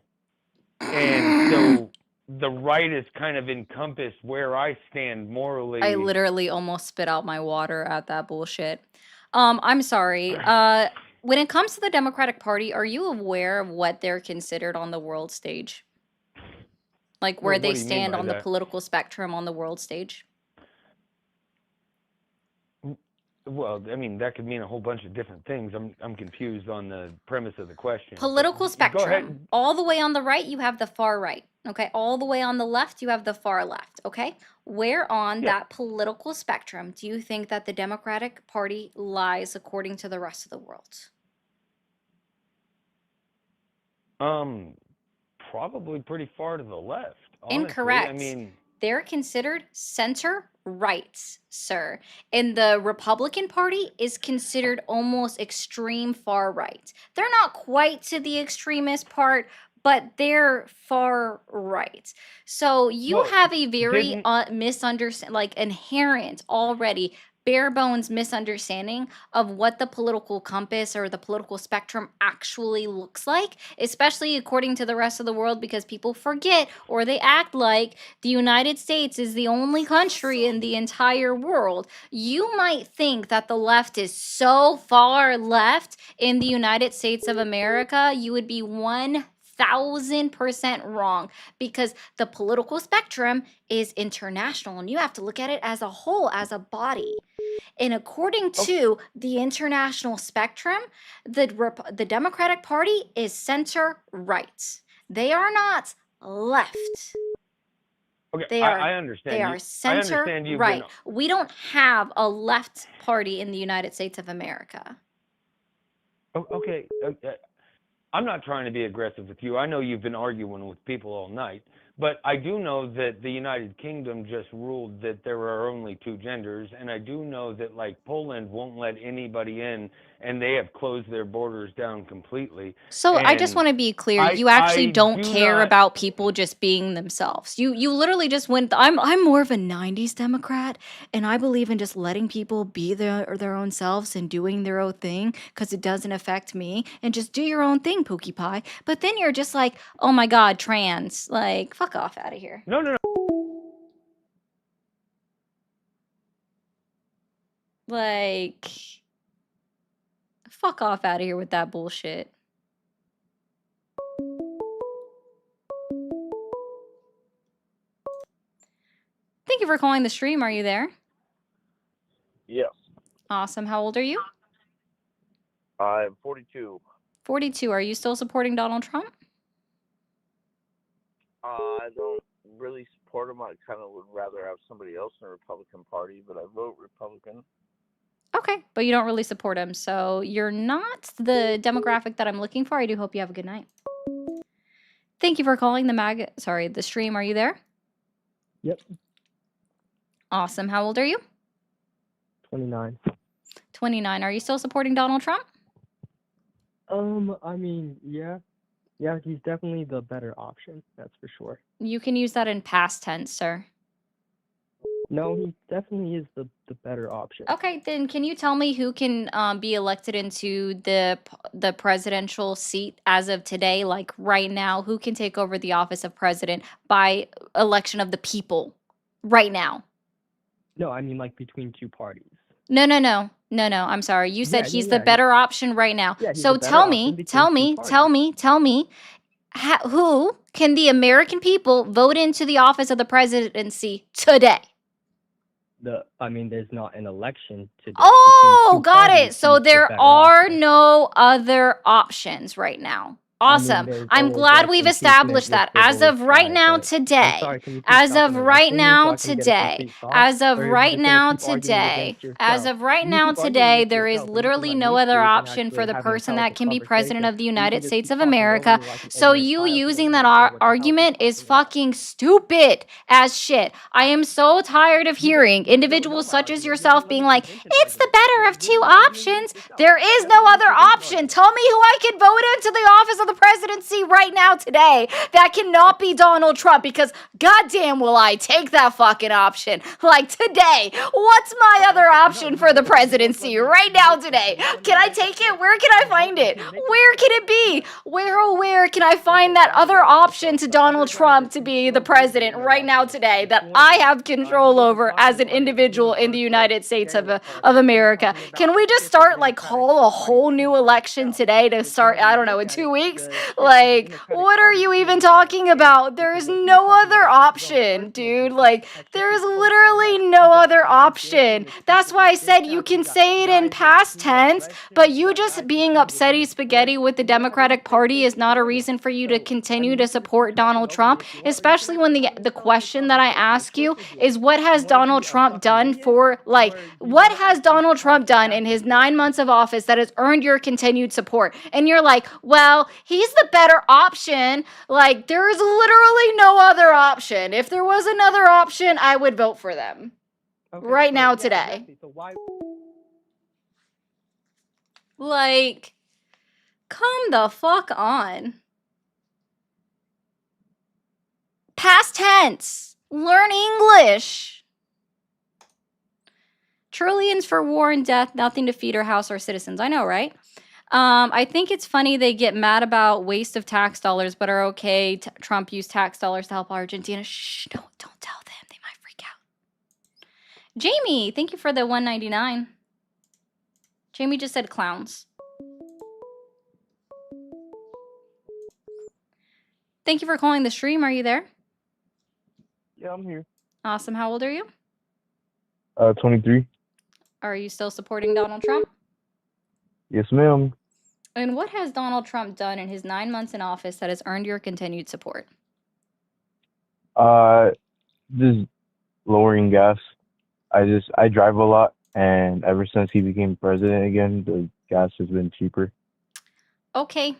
and so the right is kind of encompassed where I stand morally. I literally almost spit out my water at that bullshit. I'm sorry. When it comes to the Democratic Party, are you aware of what they're considered on the world stage? Like where Well, they what do you mean stand by on the that? political spectrum on the world stage? Well, I mean, that could mean a whole bunch of different things. I'm confused on the premise of the question. but Political Go ahead. spectrum. All the way on the right, you have the far right. Okay. All the way on the left, you have the far left. Okay. Where on Yeah. that political spectrum do you think that the Democratic Party lies according to the rest of the world? Probably pretty far to the left. Honestly, Incorrect. I mean, They're considered center right, sir. And the Republican Party is considered almost extreme far right. They're not quite to the extremist part, but they're far right. So you well, have a very didn't misunderstand, like inherent already bare bones misunderstanding of what the political compass or the political spectrum actually looks like, especially according to the rest of the world, because people forget or they act like the United States is the only country in the entire world. You might think that the left is so far left in the United States of America, you would be 1000% wrong, because the political spectrum is international and you have to look at it as a whole, as a body. And according to the international spectrum, the Democratic Party is center right. They are not left. Okay, They are I understand. they you. are I center understand you've right. been. We don't have a left party in the United States of America. Okay. I'm not trying to be aggressive with you. I know you've been arguing with people all night, but I do know that the United Kingdom just ruled that there are only two genders, and I do know that like Poland won't let anybody in, and they have closed their borders down completely. So I just And want to be clear. I You actually I don't do care not. about people just being themselves. You literally just went. I'm more of a '90s Democrat, and I believe in just letting people be their own selves and doing their own thing because it doesn't affect me. And just do your own thing, Pookie Pie. But then you're just like, oh my God, trans. Like, fuck off out of here. No. Like, fuck off out of here with that bullshit. Thank you for calling the stream. Are you there? Yes. Awesome. How old are you? I'm 42. 42. Are you still supporting Donald Trump? I don't really support him. I kind of would rather have somebody else in the Republican Party, but I vote Republican. Okay, but you don't really support him, so you're not the demographic that I'm looking for. I do hope you have a good night. Thank you for calling the stream. Are you there? Yep. Awesome. How old are you? 29. 29. Are you still supporting Donald Trump? I mean, yeah. Yeah, he's definitely the better option, that's for sure. You can use that in past tense, sir. No, he definitely is the better option. Okay, then can you tell me who can be elected into the presidential seat as of today, like right now? Who can take over the office of president by election of the people right now? No, I mean like between two parties. No. I'm sorry. You said Yeah, he's yeah, the better option right now. Yeah, he's So the better tell option me, between tell two me, parties. tell me, who can the American people vote into the office of the presidency today? I mean, there's not an election today. Oh, between two got parties, it. So he's the there better are option. no other options right now. I mean, Awesome. there's I'm always glad like we've impeachment, established which that. they've As of always right tried, now but I'm today, sorry, can you please as stop of right interrupting me so now I can get a today, complete thought? as of Or are you right just gonna now keep arguing today, against as yourself? of right You now keep arguing today, against there is yourself, and you can literally let no me other speak and option for actually the have an person that intelligent can be president conversation. of the You United can just States keep of talking over America. me like an So ignorant you child who using doesn't that understand what the hell he's argument is talking about. fucking stupid as shit. I am so tired of hearing individuals such as yourself being like, it's the better of two options. There is no other option. Tell me who I can vote into the office of the presidency right now today that cannot be Donald Trump, because goddamn will I take that fucking option. Like today, what's my other option for the presidency right now today? Can I take it? Where can I find it? Where can it be? Where can I find that other option to Donald Trump to be the president right now today that I have control over as an individual in the United States of America? Can we just start like call a whole new election today to start, I don't know, in 2 weeks? Like, what are you even talking about? There is no other option, dude. Like, there is literally no other option. That's why I said you can say it in past tense, but you just being upsetty spaghetti with the Democratic Party is not a reason for you to continue to support Donald Trump, especially when the question that I ask you is what has Donald Trump done for, like, what has Donald Trump done in his 9 months of office that has earned your continued support? And you're like, well, he's the better option. Like, there is literally no other option. If there was another option, I would vote for them right now today. So why? Like, come the fuck on. Past tense. Learn English. Trillions for war and death, nothing to feed or house our citizens. I know, right? I think it's funny they get mad about waste of tax dollars, but are okay. Trump used tax dollars to help Argentina. Shh, don't tell them. They might freak out. Jamie, thank you for the 199. Jamie just said clowns. Thank you for calling the stream. Are you there? Yeah, I'm here. Awesome. How old are you? 23. Are you still supporting Donald Trump? Yes, ma'am. And what has Donald Trump done in his 9 months in office that has earned your continued support? Just lowering gas. I drive a lot, and ever since he became president again, the gas has been cheaper. Okay.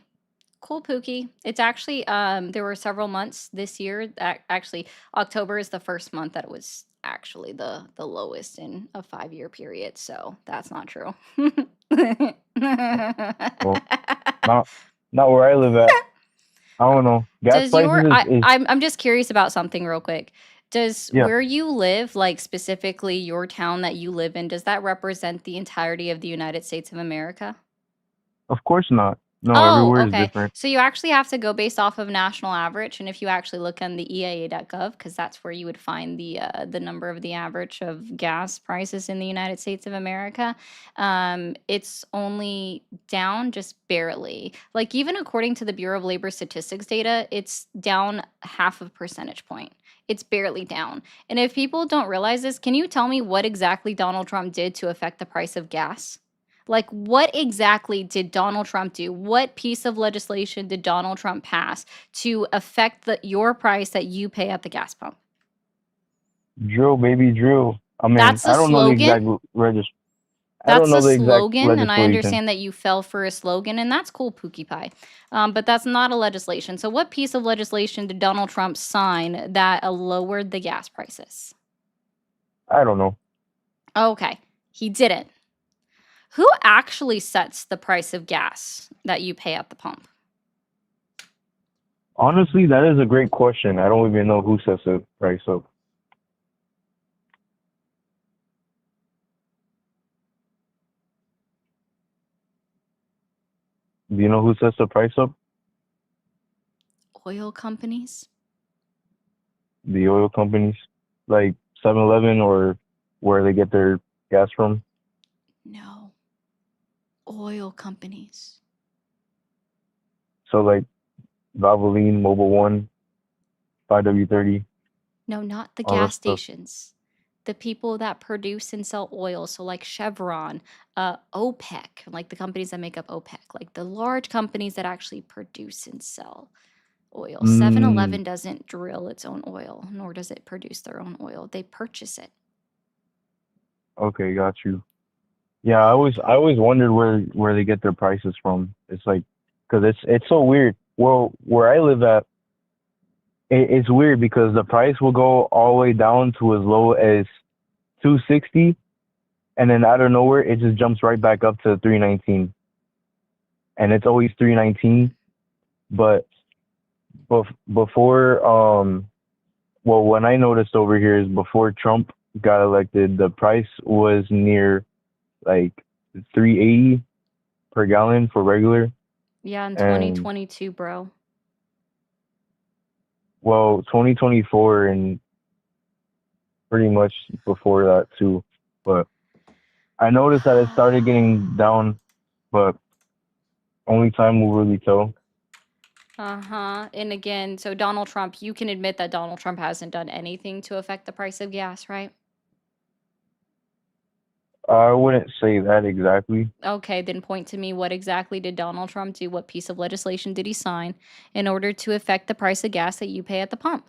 Cool, Pookie. It's actually, there were several months this year. Actually, October is the first month that it was actually the lowest in a 5-year period. So that's not true. Well, not where I live at. I don't know. Gas Does your prices is I'm just curious about something real quick. Does yeah. where you live, like specifically your town that you live in, does that represent the entirety of the United States of America? Of course not. No, Oh, everywhere is okay. different. So you actually have to go based off of national average, and if you actually look on the EIA.gov, because that's where you would find the number of the average of gas prices in the United States of America, it's only down just barely. Like even according to the Bureau of Labor Statistics data, it's down 0.5 percentage point. It's barely down. And if people don't realize this, can you tell me what exactly Donald Trump did to affect the price of gas? Like, what exactly did Donald Trump do? What piece of legislation did Donald Trump pass to affect your price that you pay at the gas pump? Drill, baby, drill. I mean, That's I a don't know the exact slogan. I don't That's know a the exact slogan, and I legislation. understand that you fell for a slogan, and that's cool, Pookie Pie. But that's not a legislation. So, what piece of legislation did Donald Trump sign that lowered the gas prices? I don't know. Okay, he didn't. Who actually sets the price of gas that you pay at the pump? Honestly, that is a great question. I don't even know who sets the price up. Do you know who sets the price up? Oil companies? The oil companies, like 7-Eleven or where they get their gas from? No. Oil companies. So like Valvoline, Mobil 1, 5W30, No, not the all that gas stuff. stations. The people that produce and sell oil. So like Chevron, OPEC, like the companies that make up OPEC, like the large companies that actually produce and sell oil. 7-Eleven doesn't drill its own oil, nor does it produce their own oil. They purchase it. Okay, got you. Yeah, I always wondered where they get their prices from. It's like, cause it's so weird. Well, where I live at, it's weird because the price will go all the way down to as low as $2.60, and then out of nowhere it just jumps right back up to $3.19, and it's always $3.19. But before, well, when I noticed over here is before Trump got elected, the price was near like $3.80 per gallon for regular. Yeah, in And 2022, bro. well, 2024 and pretty much before that too. But I noticed that it started getting down, but only time will really tell. Uh-huh. And again, so Donald Trump, you can admit that Donald Trump hasn't done anything to affect the price of gas, right? I wouldn't say that exactly. Okay, then point to me, what exactly did Donald Trump do? What piece of legislation did he sign in order to affect the price of gas that you pay at the pump?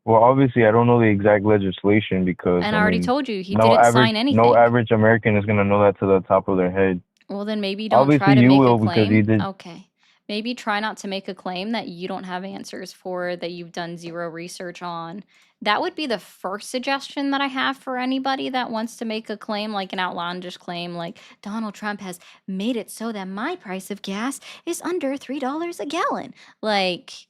Well, obviously, I don't know the exact legislation because And I I already mean, told you, he no didn't average sign anything. no average American is gonna know that to the top of their head. Well, then maybe don't try Obviously, to you make a will because you claim. did. Okay. Maybe try not to make a claim that you don't have answers for, that you've done zero research on. That would be the first suggestion that I have for anybody that wants to make a claim, like an outlandish claim, like Donald Trump has made it so that my price of gas is under $3 a gallon. Like,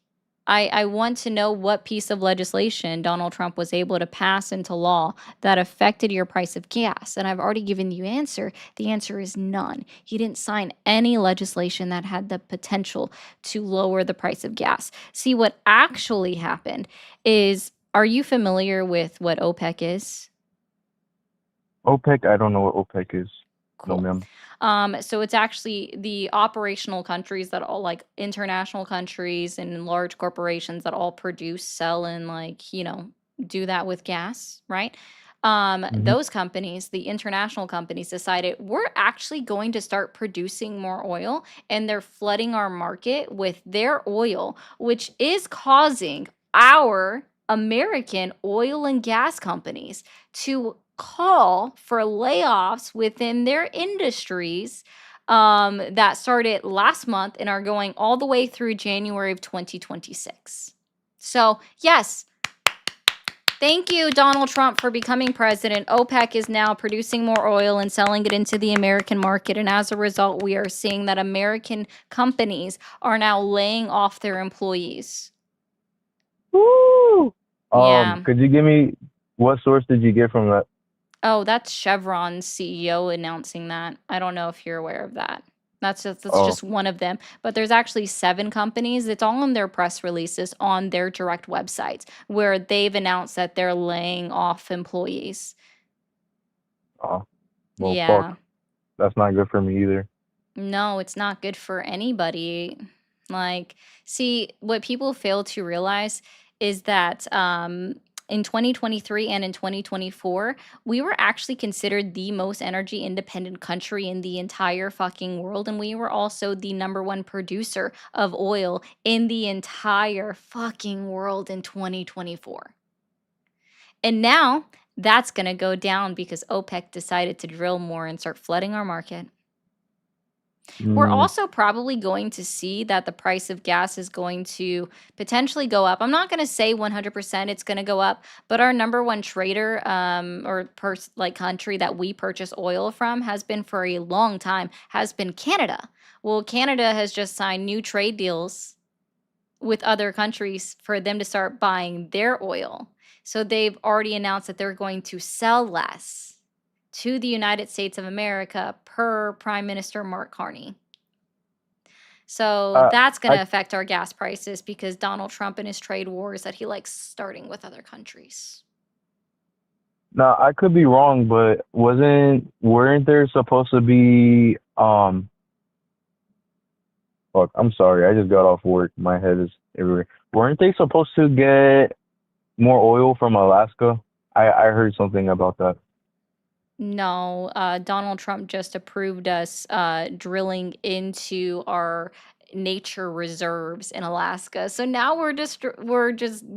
I want to know what piece of legislation Donald Trump was able to pass into law that affected your price of gas. And I've already given you answer. The answer is none. He didn't sign any legislation that had the potential to lower the price of gas. See, what actually happened is, are you familiar with what OPEC is? OPEC, I don't know what OPEC is. No, Cool. ma'am. So it's actually the operational countries that all, like, international countries and large corporations that all produce, sell, and, like, do that with gas, right? Mhm. Those companies, the international companies, decided we're actually going to start producing more oil, and they're flooding our market with their oil, which is causing our American oil and gas companies to call for layoffs within their industries, that started last month and are going all the way through January of 2026. So, yes, thank you, Donald Trump, for becoming president. OPEC is now producing more oil and selling it into the American market. And as a result, we are seeing that American companies are now laying off their employees. Woo! Yeah. Could you give me what source did you get from that? Oh, that's Chevron's CEO announcing that. I don't know if you're aware of that. That's Oh, just one of them. But there's actually 7 companies. It's all in their press releases on their direct websites where they've announced that they're laying off employees. oh, well, Yeah. fuck. That's not good for me either. No, it's not good for anybody. Like, see, what people fail to realize is that in 2023 and in 2024, we were actually considered the most energy independent country in the entire fucking world. And we were also the #1 producer of oil in the entire fucking world in 2024. And now that's going to go down because OPEC decided to drill more and start flooding our market. We're Mm, also probably going to see that the price of gas is going to potentially go up. I'm not going to say 100% it's going to go up, but our #1 trader, like country that we purchase oil from, has been for a long time, has been Canada. Well, Canada has just signed new trade deals with other countries for them to start buying their oil. So they've already announced that they're going to sell less to the United States of America per Prime Minister Mark Carney. So that's going to I affect our gas prices because Donald Trump and his trade wars that he likes starting with other countries. now I could be wrong, but weren't there supposed to be fuck, I'm sorry, I just got off work. My head is everywhere. Weren't they supposed to get more oil from Alaska? I heard something about that. No, Donald Trump just approved us drilling into our nature reserves in Alaska. So now we're just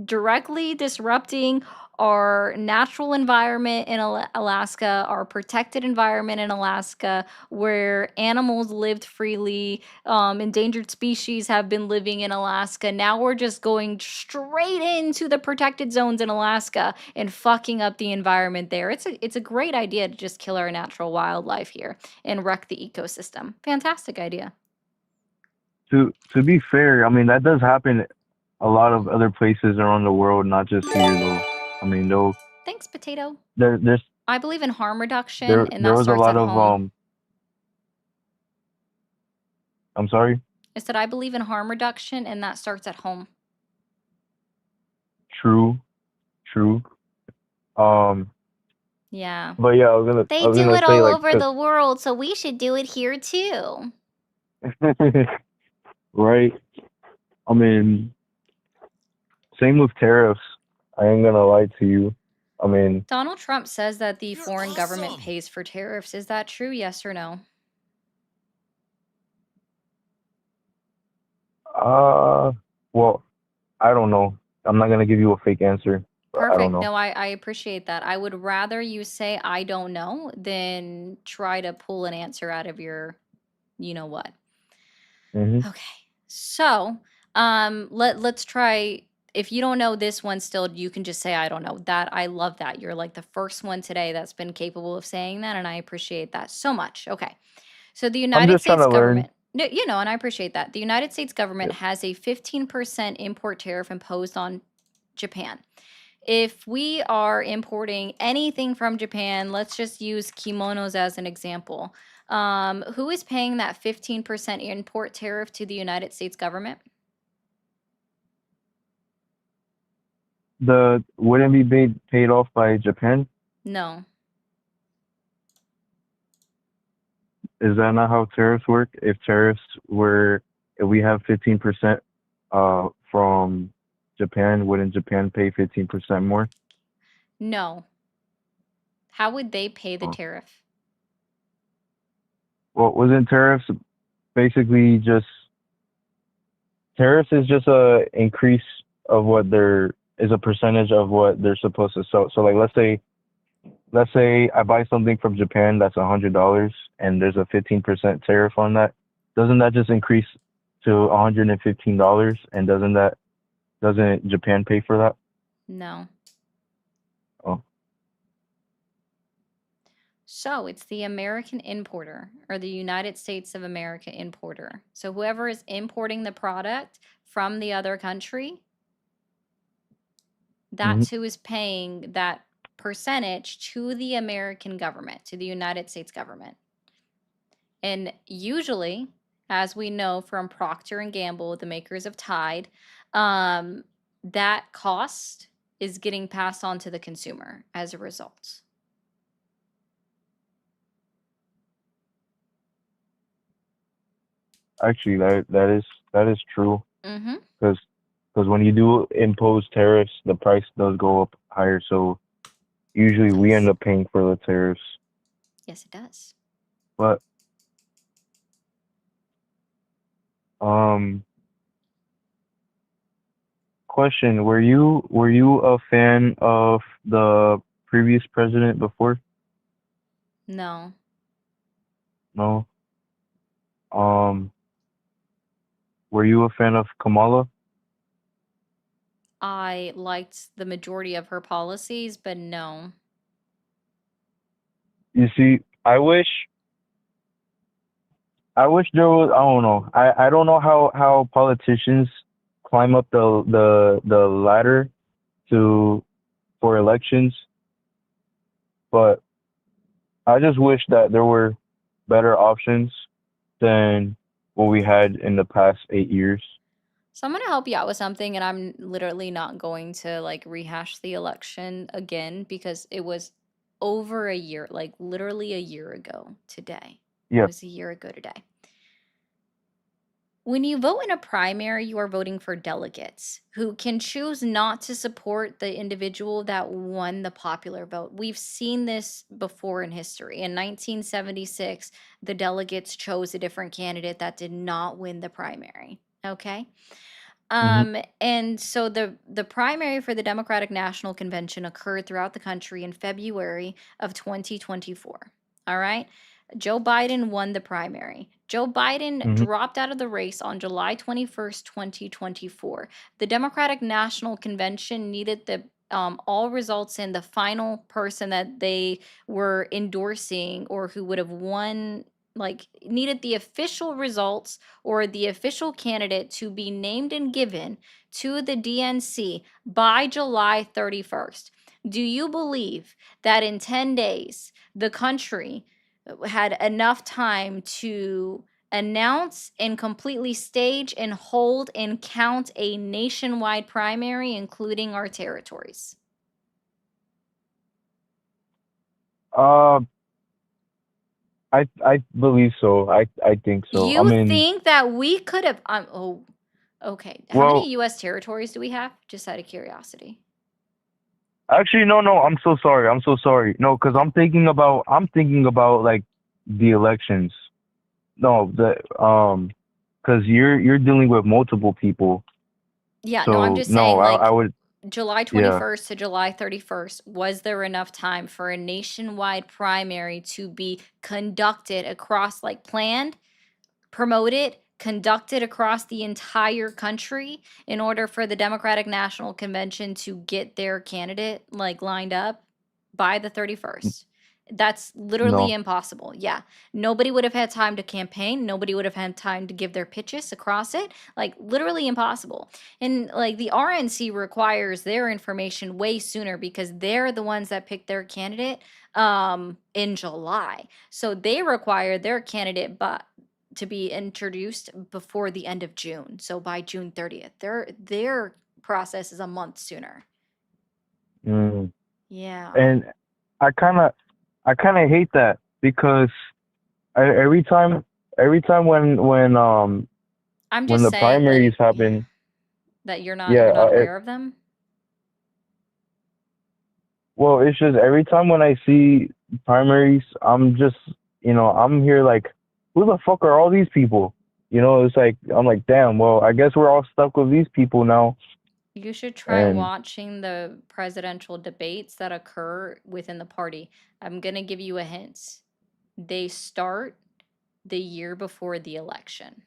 directly disrupting our natural environment in Alaska, our protected environment in Alaska, where animals lived freely, endangered species have been living in Alaska. Now we're just going straight into the protected zones in Alaska and fucking up the environment there. It's a great idea to just kill our natural wildlife here and wreck the ecosystem. Fantastic idea. To be fair, I mean that does happen a lot of other places around the world, not just here though. I mean, though Thanks, Potato. there's I believe in harm reduction, there and there that was a starts lot at of home. I'm sorry. I said I believe in harm reduction, and that starts at home. True. Yeah. But yeah, I was They gonna do it say all like over 'cause the world, so we should do it here too. right. I mean, same with tariffs. I ain't gonna lie to you. I mean, Donald Trump says that the foreign government pays for tariffs. Is that true? Yes or no? well, I don't know. I'm not gonna give you a fake answer. But I don't Perfect. know. No, I appreciate that. I would rather you say I don't know than try to pull an answer out of your you know what. Mhm. Okay. So, let's try. If you don't know this one still, you can just say I don't know. That I love that. You're like the first one today that's been capable of saying that, and I appreciate that so much. Okay. So the I'm United just trying States to learn. government. No, and I appreciate that. The United States government has a 15% import tariff imposed on Japan. If we are importing anything from Japan, let's just use kimonos as an example. Who is paying that 15% import tariff to the United States government? Wouldn't be paid off by Japan? No. Is that not how tariffs work? If we have 15% from Japan, wouldn't Japan pay 15% more? No. How would they pay the Oh. tariff? Well, wasn't tariffs basically just tariffs is just a increase of is a percentage of what they're supposed to sell. So like let's say I buy something from Japan that's $100 and there's a 15% tariff on that. Doesn't that just increase to $115? And doesn't Japan pay for that? No. Oh. So it's the American importer or the United States of America importer. So whoever is importing the product from the other country, that's who is paying that percentage to the American government, to the United States government. And usually, as we know from Procter & Gamble, the makers of Tide, that cost is getting passed on to the consumer as a result. Actually, that is true. Mm-hmm. Because when you do impose tariffs, the price does go up higher. So usually we end up paying for the tariffs. Yes, it does. But question: Were you a fan of the previous president before? No. No. Were you a fan of Kamala? I liked the majority of her policies, but no. You see, I wish there was. I don't know. I don't know how politicians climb up the ladder for elections, but I just wish that there were better options than what we had in the past 8 years. So I'm going to help you out with something, and I'm literally not going to rehash the election again because it was over a year, literally a year ago today. It Yeah. was a year ago today. When you vote in a primary, you are voting for delegates who can choose not to support the individual that won the popular vote. We've seen this before in history. In 1976, the delegates chose a different candidate that did not win the primary. Okay? And so the primary for the Democratic National Convention occurred throughout the country in February of 2024. All right? Joe Biden won the primary. Joe Biden dropped out of the race on July 21st, 2024. The Democratic National Convention needed the all results in the final person that they were endorsing or who would have won, needed the official results or the official candidate to be named and given to the DNC by July 31st. Do you believe that in 10 days, the country had enough time to announce and completely stage and hold and count a nationwide primary, including our territories? I believe so. I think so. You think that we could have? Okay. How many U.S. territories do we have? Just out of curiosity. Actually, no. I'm so sorry. No, because I'm thinking about like the elections. No, because you're dealing with multiple people. Yeah. So No, I'm just saying. I would. July 21st to July 31st, was there enough time for a nationwide primary to be conducted across, planned, promoted, conducted across the entire country in order for the Democratic National Convention to get their candidate, lined up by the 31st? That's literally No. impossible. Yeah. Nobody would have had time to campaign. Nobody would have had time to give their pitches across it. Like, literally impossible. And like the RNC requires their information way sooner because they're the ones that pick their candidate in July. So they require their candidate to be introduced before the end of June. So by June 30th. Their process is a month sooner. Mm. Yeah. And I kind of hate that because every time when I'm when just the saying primaries like happen, that you're yeah, not aware of them. well, it's just every time when I see primaries, I'm just, I'm here like, who the fuck are all these people? It's like, I'm like, damn, well, I guess we're all stuck with these people now. You should try And watching the presidential debates that occur within the party. I'm going to give you a hint. They start the year before the election.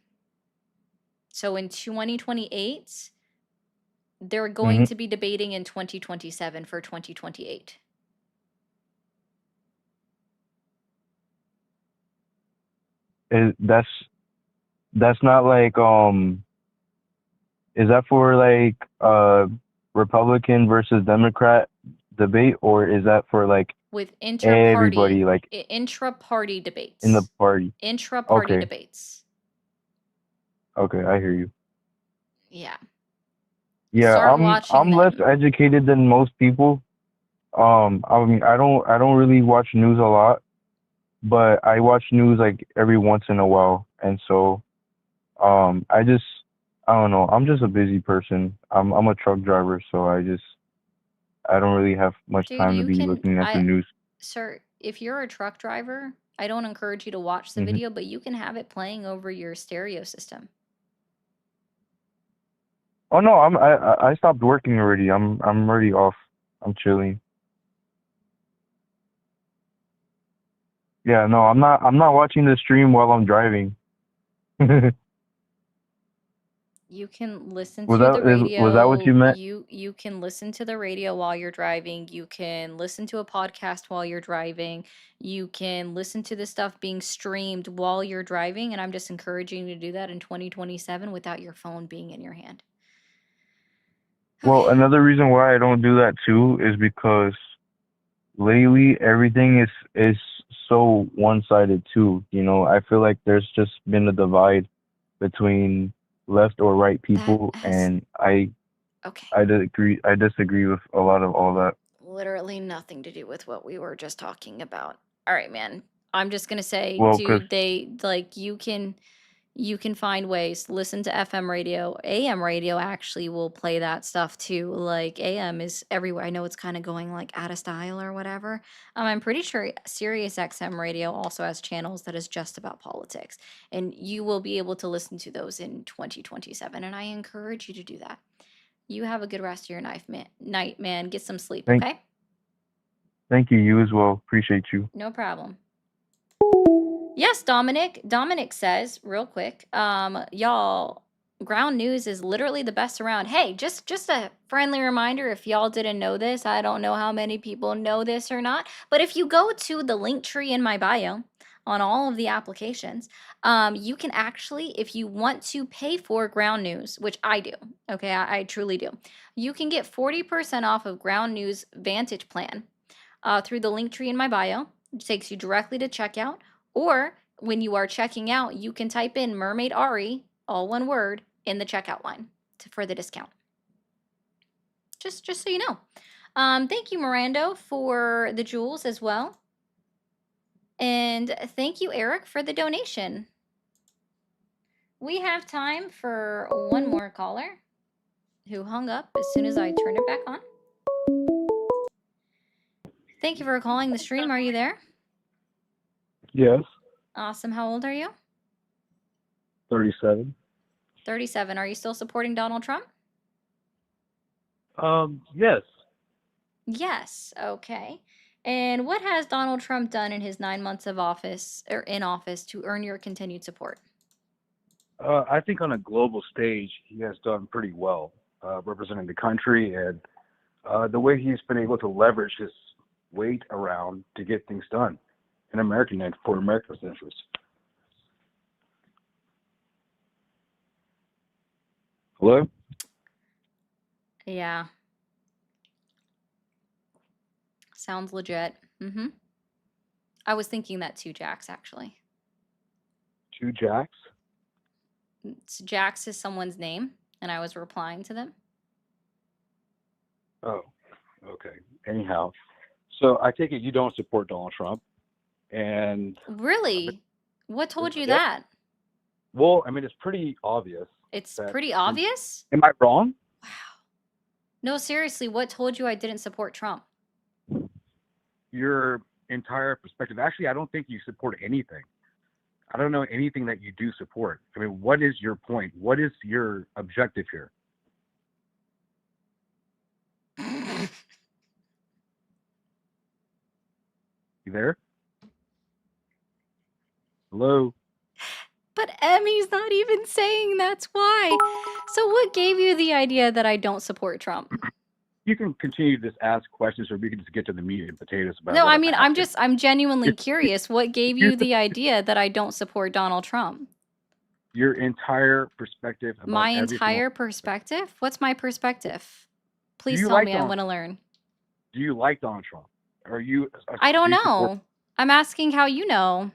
So in 2028, they're going Mhm. to be debating in 2027 for 2028. That's not like, is that for like Republican versus Democrat debate, or is that for like With everybody like intra-party in the debates. party? Intra-party Okay, debates. okay, I hear you. Yeah. Yeah, Start watching I'm less them. educated than most people. I mean, I don't really watch news a lot, but I watch news like every once in a while, and so I don't know. I'm just a busy person. I'm a truck driver, so I don't really have much Dude, time to you be can, looking at the news. sir, if you're a truck driver, I don't encourage you to watch the Hmm. video, but you can have it playing over your stereo system. Oh no, I stopped working already. I'm already off. I'm chilling. Yeah, no, I'm not watching the stream while I'm driving. Was You can listen to the was that what radio. you meant? You can listen to the radio while you're driving. You can listen to a podcast while you're driving. You can listen to the stuff being streamed while you're driving, and I'm just encouraging you to do that in 2027 without your phone being in your hand. Well, Okay. another reason why I don't do that too is because lately everything is so one-sided too. I feel like there's just been a divide between left or right That people, has and okay. I disagree with a lot of all that. Literally nothing to do with what we were just talking about. All right, man. I'm just gonna say, Well, 'cause dude, they like you can find ways. Listen to FM radio. AM radio actually will play that stuff too. Like AM is everywhere. I know it's kind of going like out of style or whatever. I'm pretty sure Sirius XM radio also has channels that is just about politics, and you will be able to listen to those in 2027. And I encourage you to do that. You have a good rest of your night, man. Get some sleep, thank okay? thank you, you as well. Appreciate you. No problem. Yes, Dominic. Dominic says, real quick, y'all, ground news is literally the best around. Hey, just a friendly reminder if y'all didn't know this. I don't know how many people know this or not, but if you go to the link tree in my bio on all of the applications, you can actually, if you want to pay for ground news, which I do, okay, I truly do, you can get 40% off of ground news Vantage plan through the link tree in my bio. It takes you directly to checkout. Or when you are checking out, you can type in Mermaid Ari, all one word, in the checkout line for the discount. Just so you know. Thank you, Mirando, for the jewels as well. And thank you, Eric, for the donation. We have time for one more caller who hung up as soon as I turned it back on. Thank you for calling the stream. Are you there? Yes. Awesome. How old are you? 37. 37. Are you still supporting Donald Trump? Yes. Yes. Okay. And what has Donald Trump done in his 9 months of office or in office to earn your continued support? I think on a global stage, he has done pretty well representing the country, and the way he's been able to leverage his wait around to get things done in American and for America's interests. Hello? Yeah. Sounds legit. Mm-hmm. I was thinking that too, Jax, actually. 2 Jacks? Jax is someone's name, and I was replying to them. Oh, okay. Anyhow, so I take it you don't support Donald Trump, and Really? What told you Yep. that? Well, I mean, it's pretty obvious. It's that- pretty obvious? Am I wrong? No, seriously, what told you I didn't support Trump? Your entire perspective. Actually, I don't think you support anything. I don't know anything that you do support. I mean, what is your point? What is your objective here? You there? Hello? But Emmy's not even saying that's why. So what gave you the idea that I don't support Trump? You can continue to just ask questions, or we can just get to the meat and potatoes about No, what I mean, happened. I'm genuinely curious. What gave you you- the idea that I don't support Donald Trump? Your entire perspective about My everything. entire perspective? What's my perspective? Please you tell like me. I Donald want to learn. Do you like Donald Trump? Are you? I don't do you support- know. I'm asking how you know.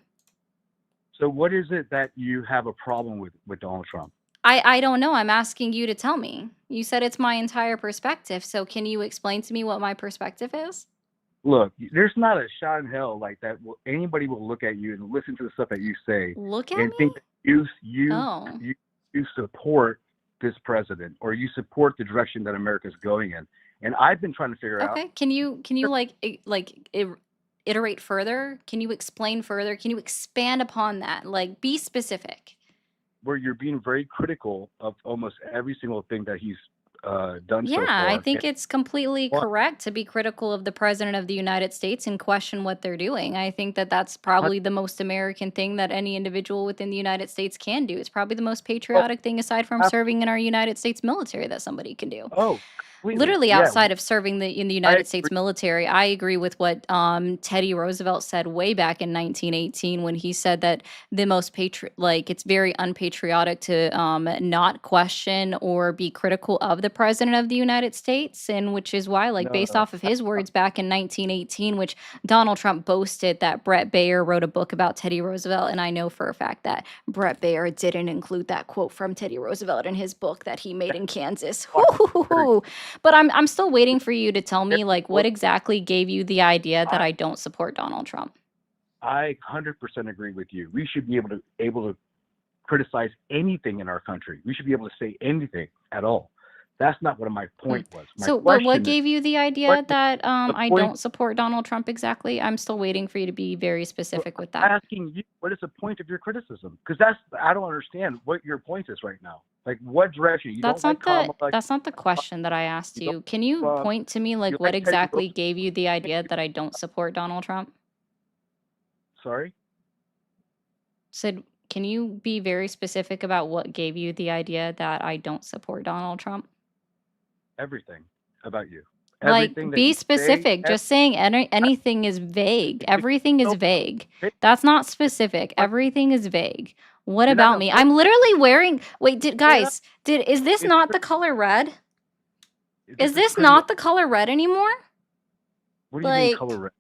So what is it that you have a problem with Donald Trump? I don't know. I'm asking you to tell me. You said it's my entire perspective. So can you explain to me what my perspective is? Look, there's not a shot in hell like that. Anybody will look at you and listen to the stuff that you say Look at and me? think that Oh. you support this president, or you support the direction that America's going in. And I've been trying to figure out. Okay. Can you iterate further? Can you explain further? Can you expand upon that? Like, be specific. Where you're being very critical of almost every single thing that he's done so Yeah, far. I think it's completely Well- correct to be critical of the president of the United States and question what they're doing. I think that that's probably the most American thing that any individual within the United States can do. It's probably the most patriotic thing aside from serving in our United States military that somebody can do. Oh, completely. Literally Yeah. outside of serving in the United States military, I agree with what Teddy Roosevelt said way back in 1918 when he said that the most it's very unpatriotic to not question or be critical of the president of the United States, and which is why, like, based No. off of his words back in 1918, which Donald Trump boasted that Brett Baer wrote a book about Teddy Roosevelt, and I know for a fact that Brett Baer didn't include that quote from Teddy Roosevelt in his book that he made in Kansas. Woo-hoo-hoo-hoo. But I'm still waiting for you to tell me, like, what exactly gave you the idea that I don't support Donald Trump? I 100% agree with you. We should be able to criticize anything in our country. We should be able to say anything at all. That's not what my point was. My So, but question what is- gave you the idea what- that the I point- don't support Donald Trump exactly? I'm still waiting for you to be very specific with I'm that. asking you, what is the point of your criticism? Because I don't understand what your point is right now. Like, what direction? You That's don't not like the Kamala, that's not the question that I asked you you. Can you point to me, like, you what like Teddy exactly gave you the idea that I don't support Donald Trump? Sorry? Said, can you be very specific about what gave you the idea that I don't support Donald Trump? Everything about you. Like, Everything that be you say, specific. Just saying anything is vague. Everything is vague. That's not specific. Everything is vague. What You're not about gonna me? put- I'm literally wearing. Wait, is this not the color red? Is this not the color red anymore? What do you mean like- color red?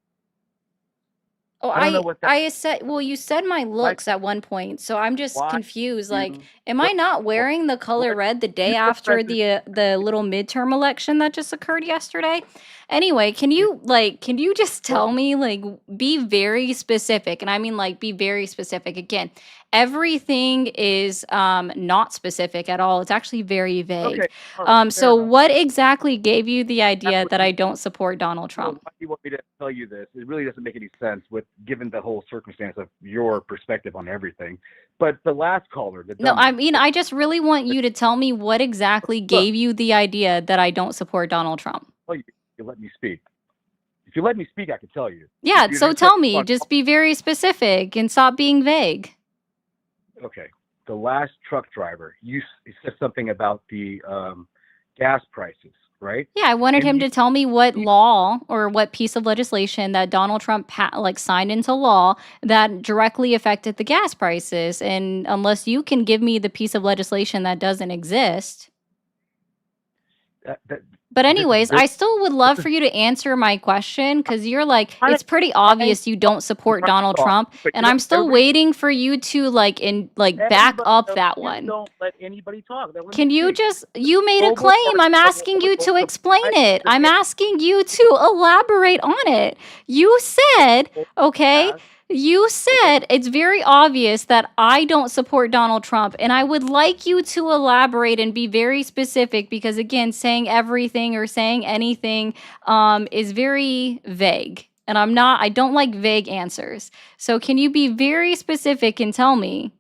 Oh, I don't know what that- I said. Well, you said my looks at one point, so I'm just Why confused. you- Like, am I not wearing the color red the day after the little midterm election that just occurred yesterday? Anyway, can you just tell me, like, be very specific, and I mean, like, be very specific. Again, everything is not specific at all. It's actually very vague. Okay, all right, fair So enough. what exactly gave you the idea that I don't support Donald Trump? Why do you want me to tell you this? It really doesn't make any sense given the whole circumstance of your perspective on everything. But the last caller, the No, dummy, I mean, I just really want you to tell me what exactly gave you the idea that I don't support Donald Trump. tell you, you let me speak. If you let me speak, I can tell you. Yeah, If you so just tell let me, talk- just be very specific and stop being vague. Okay. The last truck driver, you said something about the gas prices, right? Yeah, I wanted And him to tell me what law or what piece of legislation that Donald Trump signed into law that directly affected the gas prices. And unless you can give me the piece of legislation that doesn't exist. But this is anyways, very I still would love for you to answer my question because you're like, trying it's to pretty trying obvious you don't support trying to Donald talk, Trump, but and I'm still everybody waiting for you to back everybody up else that here one. don't let anybody talk. Now let me Can you speak. you made a Global claim. I'm asking you to explain it. I'm asking you to elaborate on it. You said, okay, you said it's very obvious that I don't support Donald Trump. And I would like you to elaborate and be very specific because, again, saying everything or saying anything is very vague. And I don't like vague answers. So can you be very specific and tell me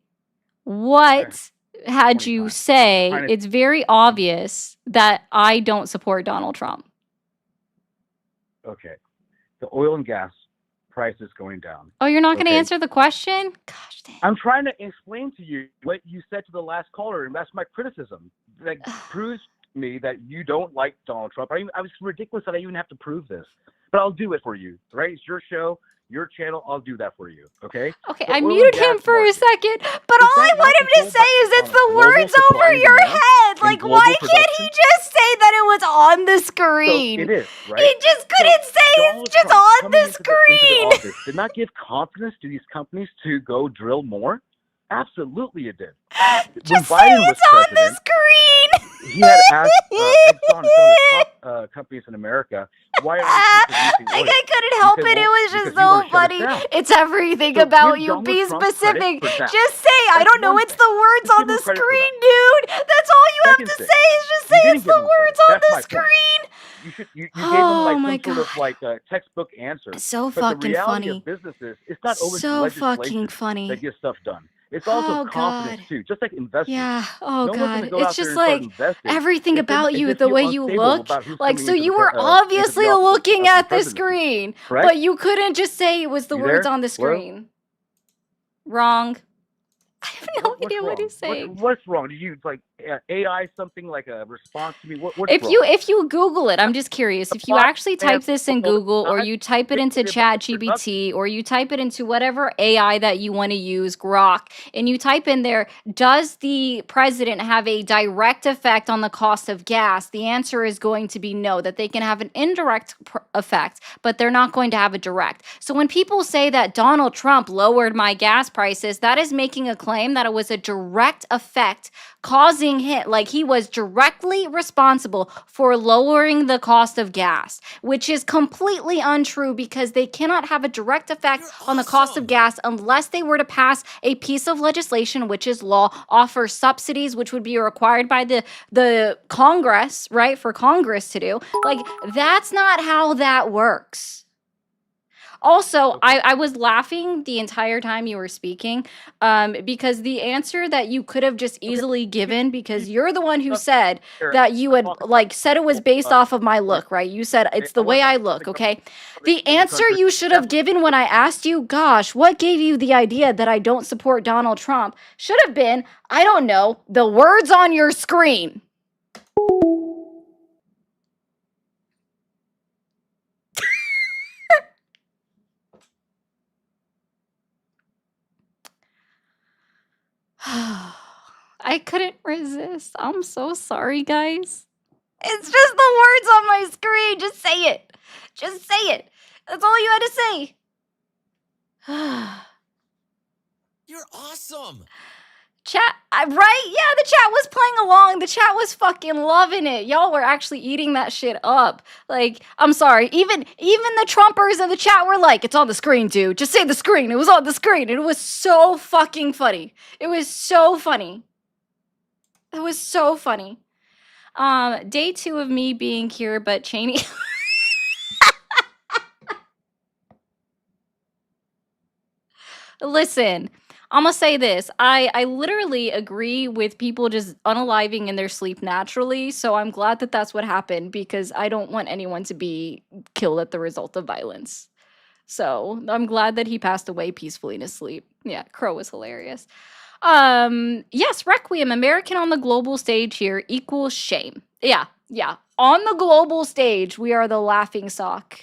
what had you say it's very obvious that I don't support Donald Trump? Okay. The oil and gas prices going down. Oh, you're not going to Okay. answer the question? Gosh dang. I'm trying to explain to you what you said to the last caller, and that's my criticism. That proves to me that you don't like Donald Trump. I was ridiculous that I even have to prove this, but I'll do it for you. Right? It's your show, your channel. I'll do that for you. Okay? Okay, The I oil and muted him gas for a market, second, but is all I that not want him to controlled say by is it's the global words supply over and your demand head. and Like, global why can't production? he just say that it was on the So screen? it is, right? He just couldn't say Donald it's just Trump on coming the into the screen. office did not give confidence to these companies to go drill more. Absolutely, it did. When Just say Biden was it's on the president, screen. he had asked Exxon and some of the top companies in America, "Why aren't you producing oil?" Like, I couldn't He help said, it. It "Well, was just because you want so to shut us funny. down." It's everything So about give you. Donald Be Trump credit specific. for that. Just say, I That's don't know, one it's thing. the words Just on give the him credit for screen, that. dude. That's all you have Second to thing, say is just you say didn't it's give the him credit. words on That's the my point. screen. You gave him like Oh my some sort of God. like a textbook answer. So But the fucking reality funny. of business is it's not always So fucking legislation funny. that gets stuff done. It's also Oh confidence God. too, just like investors. Yeah. Oh No one's going to God. go It's out there just and start like investing everything about if you, they the feel way you unstable look. about who's Like, coming so into you were into the obviously office looking of the at the presidency. screen, Correct? but you couldn't just say it was the You words there? on the Hello? screen. Wrong. I have no What's idea what wrong? he's saying. What's wrong? Did you like AI something like a response to me? What's If wrong? you Google it, I'm just curious. If you actually type this in Google or you type it into ChatGPT or you type it into whatever AI that you want to use, Grok, and you type in there, does the president have a direct effect on the cost of gas? The answer is going to be no, that they can have an indirect effect, but they're not going to have a direct. So when people say that Donald Trump lowered my gas prices, that is making a claim that it was a direct effect causing him, like he was directly responsible for lowering the cost of gas, which is completely untrue because they cannot have a direct effect on the cost of gas unless they were to pass a piece of legislation, which is law, offer subsidies, which would be required by the Congress, right? For Congress to do. Like, that's not how that works. Also, I was laughing the entire time you were speaking because the answer that you could have just easily given, because you're the one who said that you had like said it was based off of my look, right? You said it's the way I look, okay? The answer you should have given when I asked you, gosh, what gave you the idea that I don't support Donald Trump, should have been, I don't know, the words on your screen. I couldn't resist. I'm so sorry, guys. It's just the words on my screen. Just say it. Just say it. That's all you had to say. You're awesome. Chat, right? Yeah, the chat was playing along. The chat was fucking loving it. Y'all were actually eating that shit up. Like, I'm sorry. Even the Trumpers in the chat were like, it's on the screen, dude. Just say the screen. It was on the screen. And it was so fucking funny. It was so funny. It was so funny. Day 2 of me being here, but Cheney. Listen, I'm gonna say this. I literally agree with people just unaliving in their sleep naturally. So I'm glad that that's what happened because I don't want anyone to be killed at the result of violence. So I'm glad that he passed away peacefully in his sleep. Yeah, Crow was hilarious. Yes, Requiem, American on the global stage here equals shame. Yeah, Yeah, on the global stage, we are the laughing stock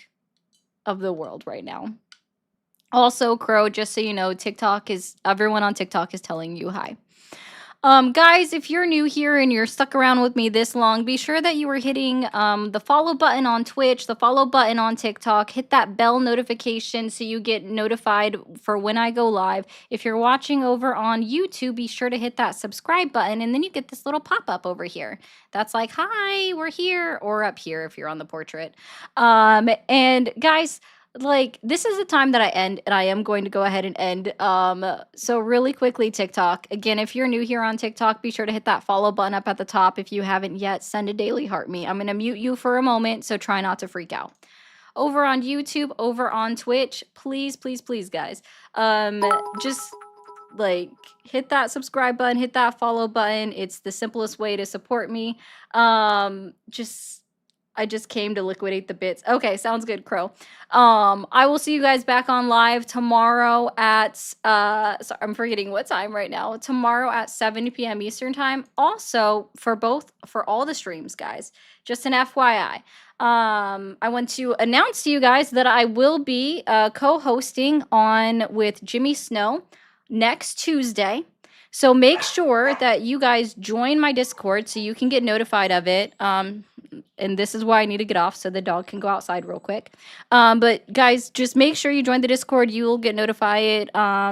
of the world right now. Also, Crow, just so you know, everyone on TikTok is telling you hi. Guys, if you're new here and you're stuck around with me this long, be sure that you are hitting the follow button on Twitch, the follow button on TikTok. Hit that bell notification so you get notified for when I go live. If you're watching over on YouTube, be sure to hit that subscribe button, and then you get this little pop-up over here. That's like, hi, we're here, or up here if you're on the portrait. And guys, like, this is the time that I end, and I am going to go ahead and end. So really quickly, TikTok. Again, if you're new here on TikTok, be sure to hit that follow button up at the top. If you haven't yet, send a daily heart me. I'm going to mute you for a moment, so try not to freak out. Over on YouTube, over on Twitch, please, please, please, guys, just like hit that subscribe button, hit that follow button. It's the simplest way to support me. I just came to liquidate the bits. Okay, sounds good, Crow. I will see you guys back on live tomorrow at sorry, I'm forgetting what time right now. Tomorrow at 7 p.m. Eastern time. Also, for all the streams, guys. Just an FYI. I want to announce to you guys that I will be co-hosting on with Jimmy Snow next Tuesday. So make sure that you guys join my Discord so you can get notified of it. And this is why I need to get off so the dog can go outside real quick. But guys, just make sure you join the Discord. You will get notified.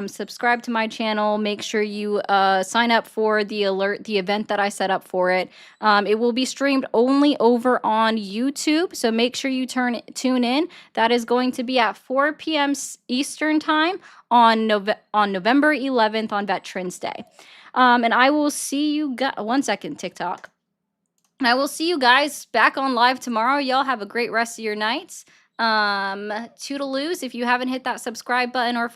Subscribe to my channel. Make sure you sign up for the event that I set up for it. It will be streamed only over on YouTube. So make sure you tune in. That is going to be at 4 p.m. Eastern time on November 11th on Veterans Day. And I will see you guys. 1 second, TikTok. I will see you guys back on live tomorrow. Y'all have a great rest of your nights. Toodaloos. If you haven't hit that subscribe button or